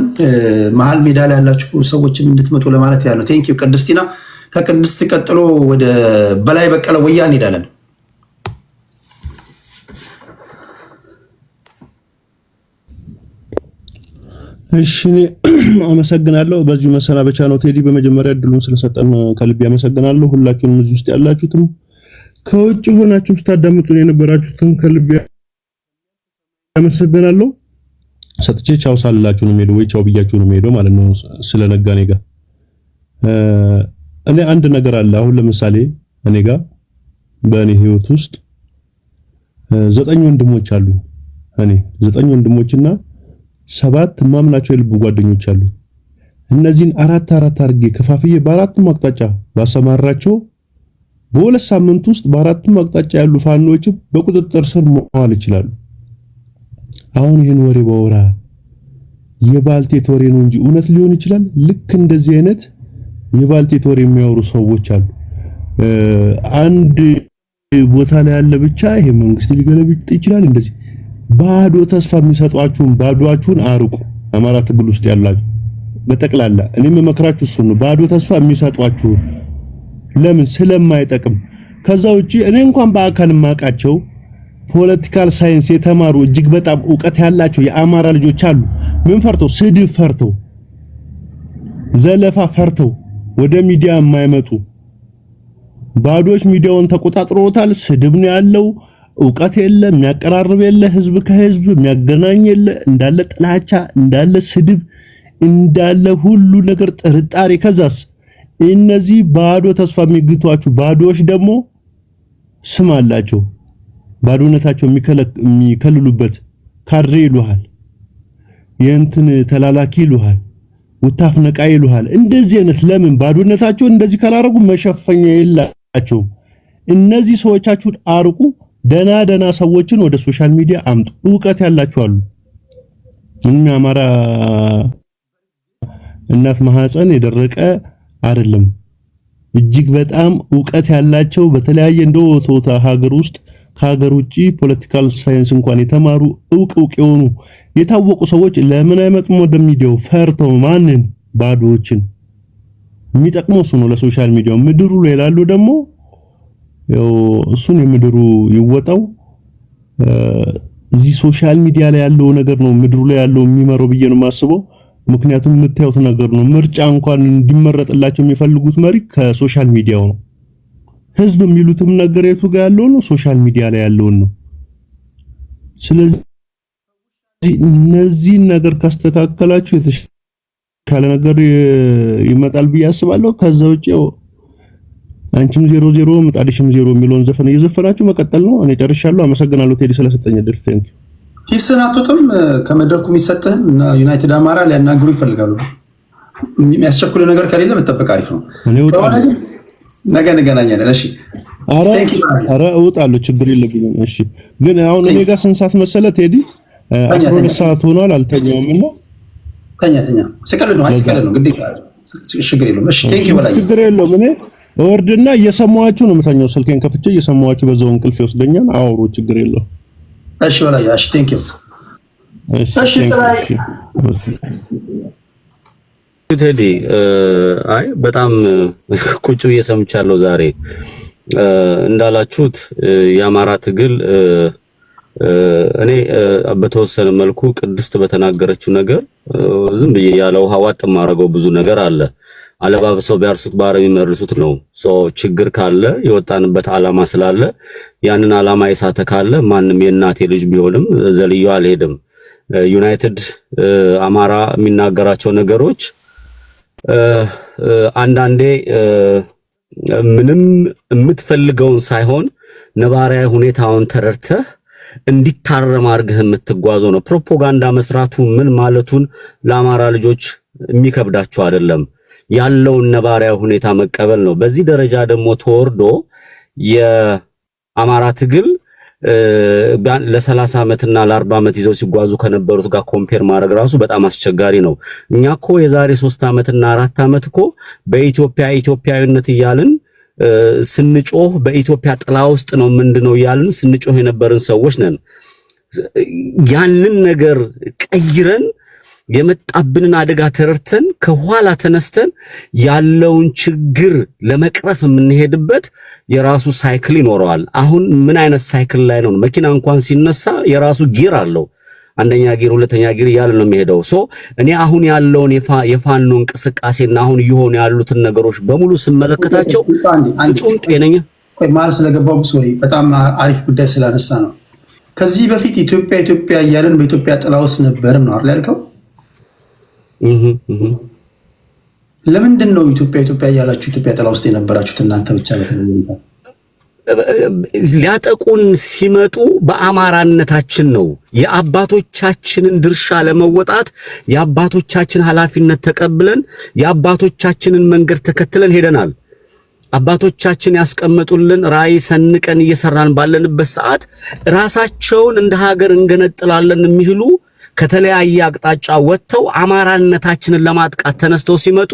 መሀል ሜዳ ላይ ያላችሁ ሰዎችም እንድትመጡ ለማለት ያለው። ቴንኪው ቅድስቲና። ከቅድስት ቀጥሎ ወደ በላይ በቀለ ወያ እንሄዳለን። እሺ አመሰግናለሁ። በዚህ መሰናበቻ ነው ቴዲ በመጀመሪያ እድሉን ስለሰጠን ከልብ ያመሰግናለሁ። ሁላችሁንም እዚህ ውስጥ ያላችሁትም ከውጭ ሆናችሁ ስታዳምጡን የነበራችሁትም ከልብ ያመሰግናለሁ። ሰጥቼ ቻው ሳላችሁ ነው የምሄደው ወይ ቻው ብያችሁ ነው የምሄደው ማለት ነው። ስለነጋኔ ጋር እኔ አንድ ነገር አለ። አሁን ለምሳሌ እኔ ጋር በእኔ ህይወት ውስጥ 9 ወንድሞች አሉኝ። እኔ 9 ወንድሞችና 7 ማምናቸው የልብ ጓደኞች አሉ። እነዚህን አራት አድርጌ ከፋፍዬ በአራቱም አቅጣጫ ባሰማራቸው በሁለት ሳምንት ውስጥ በአራቱም አቅጣጫ ያሉ ፋኖች በቁጥጥር ስር መዋል ይችላሉ። አሁን ይህን ወሬ ባወራ የባልቴት ወሬ ነው እንጂ እውነት ሊሆን ይችላል። ልክ እንደዚህ አይነት የባልቴት ወሬ የሚያወሩ ሰዎች አሉ። አንድ ቦታ ላይ ያለ ብቻ ይሄ መንግስት ሊገለብጥ ይችላል እንደዚህ ባዶ ተስፋ የሚሰጧችሁን ባዶአችሁን አርቁ። አማራ ትግል ውስጥ ያላችሁ በጠቅላላ እኔም መመክራችሁ እሱ ነው። ባዶ ተስፋ የሚሰጧችሁ ለምን ስለማይጠቅም። ከዛ ውጪ እኔ እንኳን በአካል ማቃቸው ፖለቲካል ሳይንስ የተማሩ እጅግ በጣም ዕውቀት ያላቸው የአማራ ልጆች አሉ። ምን ፈርተው? ስድብ ፈርተው፣ ዘለፋ ፈርተው ወደ ሚዲያ የማይመጡ ባዶች ሚዲያውን ተቆጣጥሮታል። ስድብ ነው ያለው። ዕውቀት የለ፣ የሚያቀራርብ የለ፣ ህዝብ ከህዝብ የሚያገናኝ የለ። እንዳለ ጥላቻ፣ እንዳለ ስድብ፣ እንዳለ ሁሉ ነገር ጥርጣሬ። ከዛስ እነዚህ ባዶ ተስፋ የሚግቷችሁ ባዶዎች ደግሞ ስም አላቸው። ባዶነታቸው የሚከልሉበት ካድሬ ይሉሃል፣ የእንትን ተላላኪ ይሉሃል፣ ውታፍ ነቃ ይሉሃል። እንደዚህ አይነት ለምን ባዶነታቸው እንደዚህ ካላረጉ መሸፈኛ የላቸው። እነዚህ ሰዎቻችሁን አርቁ። ደና ሰዎችን ወደ ሶሻል ሚዲያ አምጡ። ዕውቀት ያላችሁ አሉ። ምንም የአማራ እናት ማህፀን የደረቀ አይደለም። እጅግ በጣም ዕውቀት ያላቸው በተለያየ እንደው ቶታ ሀገር ውስጥ ከሀገር ውጪ ፖለቲካል ሳይንስ እንኳን የተማሩ ዕውቅ የሆኑ የታወቁ ሰዎች ለምን አይመጡም ወደ ሚዲያው? ፈርተው ማንን? ባዶዎችን። የሚጠቅመው እሱ ነው ለሶሻል ሚዲያው። ምድሩ ላይ ላሉ ደግሞ ያው እሱን የምድሩ ይወጣው። እዚህ ሶሻል ሚዲያ ላይ ያለው ነገር ነው ምድሩ ላይ ያለው የሚመረው ብዬ ነው የማስበው። ምክንያቱም የምታዩት ነገር ነው። ምርጫ እንኳን እንዲመረጥላቸው የሚፈልጉት መሪ ከሶሻል ሚዲያው ነው። ህዝብ የሚሉትም ነገር የቱ ጋር ያለው ነው? ሶሻል ሚዲያ ላይ ያለው ነው። ስለዚህ እነዚህን ነገር ካስተካከላችሁ የተሻለ ነገር ይመጣል ብዬ አስባለሁ። ከዛ ውጪ አንቺም 00 ምጣድሽም 0 የሚለውን ዘፈን እየዘፈናችሁ መቀጠል ነው። እኔ ጨርሻለሁ። አመሰግናለሁ ቴዲ ስለሰጠኝ እድል። ቴንክ ዩ። ይሰናቱትም ከመድረኩ የሚሰጥህን እና ዩናይትድ አማራ ሊያናግሩ ይፈልጋሉ። የሚያስቸኩል ነገር ከሌለ መጠበቅ አሪፍ ነው። ነገ እንገናኛለን። እሺ። ኧረ እወጣለሁ፣ ችግር የለብኝም። እሺ። ግን አሁን እኔ ጋር ስንት ሰዓት መሰለህ ቴዲ? 12 ሰዓት ሆኗል። አልተኛውም እና ተኛ። ስቀልድ ነው ግዴታ። ችግር የለውም። እሺ። ቴንክ ዩ በላይ ችግር የለውም። እኔ ወርድና እየሰማኋችሁ ነው የምተኛው። ስልኬን ከፍቼ እየሰማኋችሁ በዛው እንቅልፍ ይወስደኛል። አውሩ፣ ችግር የለውም። እሺ በላይ እሺ። ቴንክ ዩ። እሺ ጥላይ ቴዲ አይ በጣም ቁጭ ብዬ ሰምቻለሁ ዛሬ እንዳላችሁት የአማራ ትግል እኔ በተወሰነ መልኩ ቅድስት በተናገረችው ነገር ዝም ብዬ ያለ ውሃ ዋጥ ማረገው ብዙ ነገር አለ። አለባብሰው ቢያርሱት ባረም ይመርሱት ነው። ችግር ካለ የወጣንበት ዓላማ ስላለ ያንን ዓላማ የሳተ ካለ ማንም የእናቴ ልጅ ቢሆንም ዘልየው አልሄድም። ዩናይትድ አማራ የሚናገራቸው ነገሮች አንዳንዴ ምንም የምትፈልገውን ሳይሆን ነባራዊ ሁኔታውን ተረድተህ እንዲታረም አድርገህ የምትጓዘው ነው። ፕሮፓጋንዳ መስራቱ ምን ማለቱን ለአማራ ልጆች የሚከብዳቸው አይደለም። ያለውን ነባራዊ ሁኔታ መቀበል ነው። በዚህ ደረጃ ደግሞ ተወርዶ የአማራ ትግል ለ30 ዓመትና ለ40 ዓመት ይዘው ሲጓዙ ከነበሩት ጋር ኮምፔር ማድረግ ራሱ በጣም አስቸጋሪ ነው። እኛኮ የዛሬ 3 ዓመትና 4 ዓመት እኮ በኢትዮጵያዊነት እያልን ስንጮህ በኢትዮጵያ ጥላ ውስጥ ነው ምንድነው እያልን ስንጮህ የነበርን ሰዎች ነን። ያንን ነገር ቀይረን የመጣብንን አደጋ ተረድተን ከኋላ ተነስተን ያለውን ችግር ለመቅረፍ የምንሄድበት የራሱ ሳይክል ይኖረዋል። አሁን ምን አይነት ሳይክል ላይ ነው? መኪና እንኳን ሲነሳ የራሱ ጊር አለው። አንደኛ ጊር፣ ሁለተኛ ጊር እያለ ነው የሚሄደው። እኔ አሁን ያለውን የፋኖ እንቅስቃሴና አሁን እየሆኑ ያሉትን ነገሮች በሙሉ ስመለከታቸው ፍጹም ጤነኛ ማለት ስለገባው ሶሪ በጣም አሪፍ ጉዳይ ስላነሳ ነው። ከዚህ በፊት ኢትዮጵያ እያለን በኢትዮጵያ ጥላ ውስጥ ነበርም ነው አይደል ያልከው? ለምንድን ነው ኢትዮጵያ እያላችሁ ኢትዮጵያ ጥላ ውስጥ የነበራችሁት እናንተ ብቻ? ሊያጠቁን ሲመጡ በአማራነታችን ነው። የአባቶቻችንን ድርሻ ለመወጣት የአባቶቻችን ኃላፊነት ተቀብለን የአባቶቻችንን መንገድ ተከትለን ሄደናል። አባቶቻችን ያስቀመጡልን ራዕይ ሰንቀን እየሰራን ባለንበት ሰዓት ራሳቸውን እንደ ሀገር እንገነጥላለን የሚሉ ከተለያየ አቅጣጫ ወጥተው አማራነታችንን ለማጥቃት ተነስተው ሲመጡ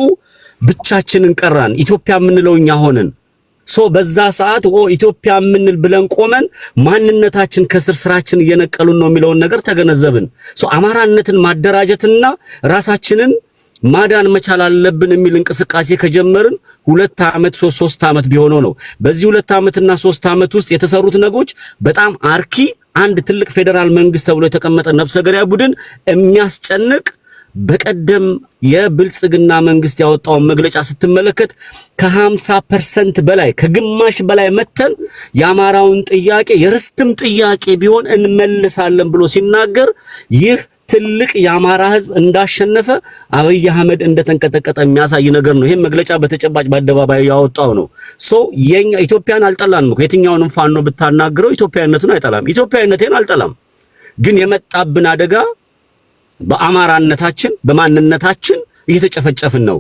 ብቻችንን ቀራን። ኢትዮጵያ የምንለው እኛ ሆነን በዛ ሰዓት ኢትዮጵያ የምንል ብለን ቆመን ማንነታችን ከስር ስራችን እየነቀሉን ነው የሚለውን ነገር ተገነዘብን። አማራነትን ማደራጀትና ራሳችንን ማዳን መቻል አለብን የሚል እንቅስቃሴ ከጀመርን 2 ዓመት 3 ዓመት ቢሆነው ነው። በዚህ 2 ዓመትና 3 ዓመት ውስጥ የተሰሩት ነገሮች በጣም አርኪ አንድ ትልቅ ፌደራል መንግስት ተብሎ የተቀመጠ ነፍሰ ገዳይ ቡድን የሚያስጨንቅ በቀደም የብልጽግና መንግስት ያወጣውን መግለጫ ስትመለከት ከ50% በላይ ከግማሽ በላይ መተን የአማራውን ጥያቄ የርስትም ጥያቄ ቢሆን እንመልሳለን ብሎ ሲናገር ይህ ትልቅ የአማራ ህዝብ እንዳሸነፈ አብይ አህመድ እንደተንቀጠቀጠ የሚያሳይ ነገር ነው። ይሄን መግለጫ በተጨባጭ በአደባባይ ያወጣው ነው። የኛ ኢትዮጵያን አልጠላንም። የትኛውንም ፋኖ ብታናግረው ኢትዮጵያዊነቱን አይጠላም። ኢትዮጵያዊነቴን አልጠላም። ግን የመጣብን አደጋ በአማራነታችን በማንነታችን እየተጨፈጨፍን ነው።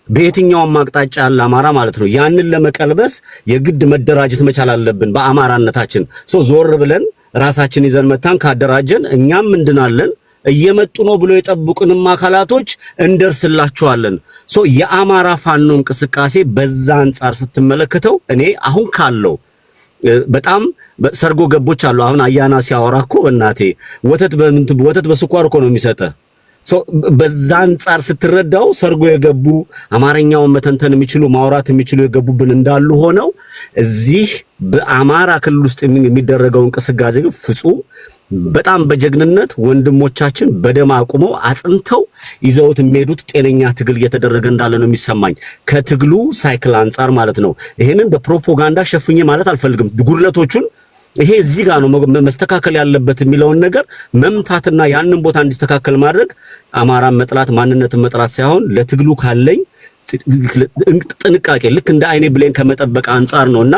በየትኛውም አቅጣጫ ያለ አማራ ማለት ነው። ያንን ለመቀልበስ የግድ መደራጀት መቻል አለብን። በአማራነታችን ዞር ብለን ራሳችን ይዘን መታን ካደራጀን እኛም እንድናለን። እየመጡ ነው ብሎ የጠብቁንም አካላቶች እንደርስላቸዋለን። የአማራ ፋኖ እንቅስቃሴ በዛ አንፃር ስትመለከተው እኔ አሁን ካለው በጣም ሰርጎ ገቦች አሉ። አሁን አያና ሲያወራ እኮ በእናቴ ወተት በስኳር እኮ ነው የሚሰጠው። በዛ አንፃር ስትረዳው ሰርጎ የገቡ አማርኛውን መተንተን የሚችሉ ማውራት የሚችሉ የገቡብን እንዳሉ ሆነው እዚህ በአማራ ክልል ውስጥ የሚደረገው እንቅስቃሴ ፍጹም በጣም በጀግንነት ወንድሞቻችን በደም አቁመው አጽንተው ይዘውት የሚሄዱት ጤነኛ ትግል እየተደረገ እንዳለ ነው የሚሰማኝ፣ ከትግሉ ሳይክል አንፃር ማለት ነው። ይሄንን በፕሮፓጋንዳ ሸፍኜ ማለት አልፈልግም። ጉድለቶቹን ይሄ እዚህ ጋር ነው መስተካከል ያለበት የሚለውን ነገር መምታትና ያንን ቦታ እንዲስተካከል ማድረግ አማራን መጥላት ማንነትን መጥላት ሳይሆን ለትግሉ ካለኝ ጥንቃቄ ልክ እንደ አይኔ ብሌን ከመጠበቅ አንፃር ነውና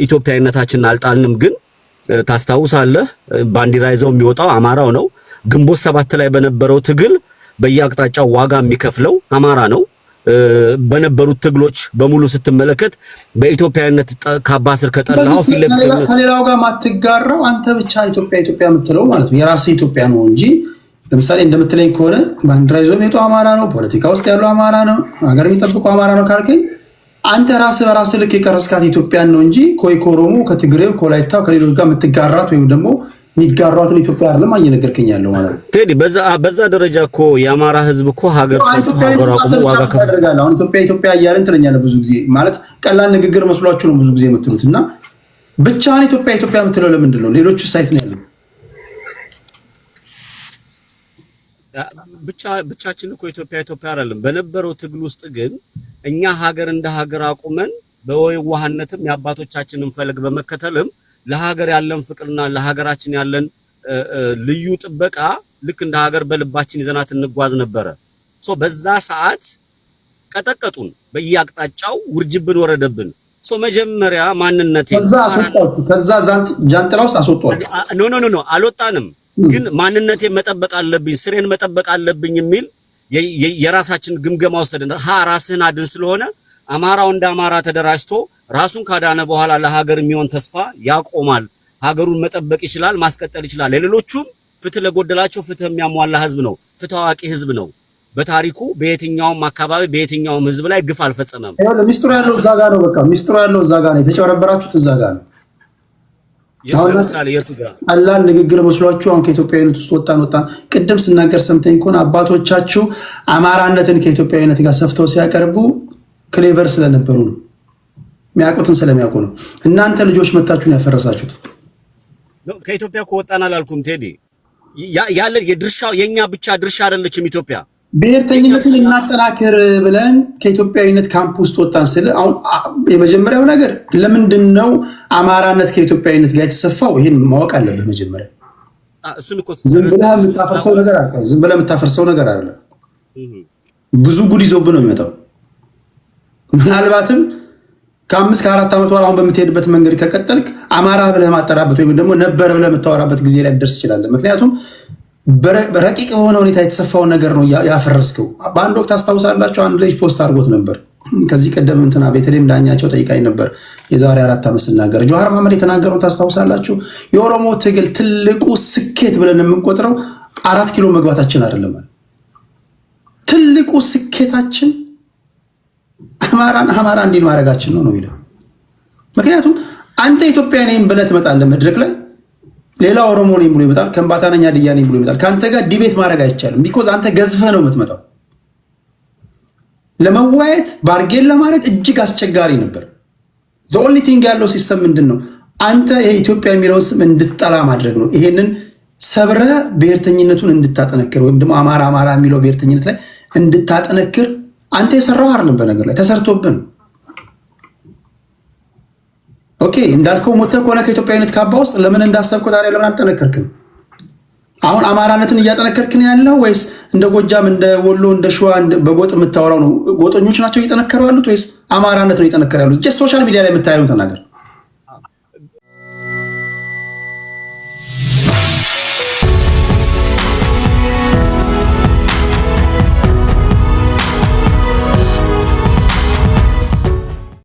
ኢትዮጵያዊነታችንን አልጣልንም። ግን ታስታውሳለህ ባንዲራ ይዘው የሚወጣው አማራው ነው። ግንቦት 7 ላይ በነበረው ትግል በየአቅጣጫው ዋጋ የሚከፍለው አማራ ነው። በነበሩት ትግሎች በሙሉ ስትመለከት በኢትዮጵያዊነት ካባ ስር ከጠላው ከሌላው ጋር ማትጋራው አንተ ብቻ ኢትዮጵያ የምትለው ማለት ነው። የራስህ ኢትዮጵያ ነው እንጂ ለምሳሌ እንደምትለኝ ከሆነ ባንዲራ ይዞ የሚወጣው አማራ ነው፣ ፖለቲካ ውስጥ ያለው አማራ ነው፣ ሀገር የሚጠብቀው አማራ ነው ካልከኝ አንተ ራስህ በራስህ ልክ የቀረስካት ኢትዮጵያን ነው እንጂ ከኦሮሞ ከትግሬው ከወላይታው ከሌሎች ጋር የምትጋራት ወይም ደግሞ የሚጋሯትን ኢትዮጵያ አይደለም እየነገርከኝ ያለው ማለት ነው። ቴዲ በዛ ደረጃ እኮ የአማራ ህዝብ እኮ ሀገር ሰጥቶ ሀገር አቁሞ ዋጋ ያደርጋል። አሁን ኢትዮጵያ እያልን ትለኛለህ ብዙ ጊዜ ማለት ቀላል ንግግር መስሏችሁ ነው ብዙ ጊዜ የምትሉት እና ብቻህን ኢትዮጵያ የምትለው ለምንድን ነው? ሌሎቹ ሳይት ነው ያለው። ብቻችን እኮ ኢትዮጵያ አይደለም። በነበረው ትግል ውስጥ ግን እኛ ሀገር እንደ ሀገር አቁመን በወይዋህነትም የአባቶቻችንን ፈለግ በመከተልም ለሀገር ያለን ፍቅርና ለሀገራችን ያለን ልዩ ጥበቃ ልክ እንደ ሀገር በልባችን ይዘናት እንጓዝ ነበረ። በዛ ሰዓት ቀጠቀጡን፣ በየአቅጣጫው ውርጅብን ወረደብን። መጀመሪያ ማንነቴ ከዛ ጃንጥላ ውስጥ አስወጣችሁ? ኖ አልወጣንም። ግን ማንነቴ መጠበቅ አለብኝ፣ ስሬን መጠበቅ አለብኝ የሚል የራሳችን ግምገማ ወሰድን። ራስህን አድን ስለሆነ አማራው እንደ አማራ ተደራጅቶ ራሱን ካዳነ በኋላ ለሀገር የሚሆን ተስፋ ያቆማል፣ ሀገሩን መጠበቅ ይችላል፣ ማስቀጠል ይችላል። ለሌሎቹም ፍትህ ለጎደላቸው ፍትህ የሚያሟላ ህዝብ ነው፣ ፍትህ አዋቂ ህዝብ ነው። በታሪኩ በየትኛውም አካባቢ በየትኛውም ህዝብ ላይ ግፍ አልፈጸመም። ሚስጥሩ ያለው እዛ ጋር ነው። በቃ ሚስጥሩ ያለው እዛ ጋር ነው። የተጨበረበራችሁት እዛ ጋር ነው። ለምሳሌ የቱ ጋር ቀላል ንግግር መስሏችሁ አሁን ከኢትዮጵያዊነት ውስጥ ወጣን ቅድም ስናገር ሰምተኝ ከሆነ አባቶቻችሁ አማራነትን ከኢትዮጵያዊነት ጋር ሰፍተው ሲያቀርቡ ክሌቨር ስለነበሩ ነው፣ የሚያውቁትን ስለሚያውቁ ነው። እናንተ ልጆች መታችሁን ያፈረሳችሁት። ከኢትዮጵያ እኮ ወጣን አላልኩም ቴዲ። ያለ የድርሻው የኛ ብቻ ድርሻ አይደለችም ኢትዮጵያ። ብሔርተኝነትን እናጠናክር ብለን ከኢትዮጵያዊነት ካምፕ ውስጥ ወጣን ስለ አሁን የመጀመሪያው ነገር ለምንድን ነው አማራነት ከኢትዮጵያዊነት ጋር የተሰፋው? ይሄን ማወቅ አለብህ መጀመሪያ። ዝም ብለህ የምታፈርሰው ነገር አይደለም። ብዙ ጉድ ይዞብህ ነው የሚመጣው። ምናልባትም ከ5 ከ4 ዓመት በኋላ አሁን በምትሄድበት መንገድ ከቀጠልክ አማራ ብለህ ማጠራበት ወይም ደግሞ ነበር ብለህ የምታወራበት ጊዜ ላይ ደርስ ይችላል። ምክንያቱም በረቂቅ በሆነ ሁኔታ የተሰፋውን ነገር ነው ያፈረስከው። በአንድ ወቅት አስታውሳላችሁ አንድ ልጅ ፖስት አድርጎት ነበር። ከዚህ ቀደም እንትና ቤተልሔም ዳኛቸው ጠይቃኝ ነበር የዛሬ 4 ዓመት ስናገር ጆሃር መሐመድ የተናገረውን ታስታውሳላችሁ። የኦሮሞ ትግል ትልቁ ስኬት ብለን የምንቆጥረው 4 ኪሎ መግባታችን አይደለም። ትልቁ ስኬታችን አማራ እንዲል ማድረጋችን ነው የሚለው። ምክንያቱም አንተ ኢትዮጵያ ነኝ ብለህ ትመጣለህ መድረክ ላይ፣ ሌላ ኦሮሞ ነኝ ብሎ ይመጣል፣ ከምባታ ነኝ ሀዲያ ነኝ ብሎ ይመጣል። ከአንተ ጋር ዲቤት ማድረግ አይቻልም። ቢኮዝ አንተ ገዝፈህ ነው የምትመጣው። ለመዋየት ባርጌን ለማድረግ እጅግ አስቸጋሪ ነበር። ዘ ኦንሊ ቲንግ ያለው ሲስተም ምንድን ነው? አንተ የኢትዮጵያ የሚለውን ስም እንድትጠላ ማድረግ ነው። ይሄንን ሰብረህ ብሔርተኝነቱን እንድታጠነክር ወይም ደግሞ አማራ የሚለው ብሔርተኝነት ላይ እንድታጠነክር አንተ የሰራው አይደለም። በነገር ላይ ተሰርቶብን ኦኬ እንዳልከው ሞተህ ከሆነ ከኢትዮጵያዊነት ካባ ውስጥ ለምን እንዳሰብከው ታዲያ ለምን አልጠነከርክም? አሁን አማራነትን እያጠነከርክን ያለው ወይስ እንደ ጎጃም እንደ ወሎ እንደ ሸዋ በጎጥ የምታወራው ነው? ጎጠኞች ናቸው እየጠነከሩ ያሉት ወይስ አማራነት ነው እየጠነከሩ ያሉት? ሶሻል ሚዲያ ላይ የምታየውን ተናገር።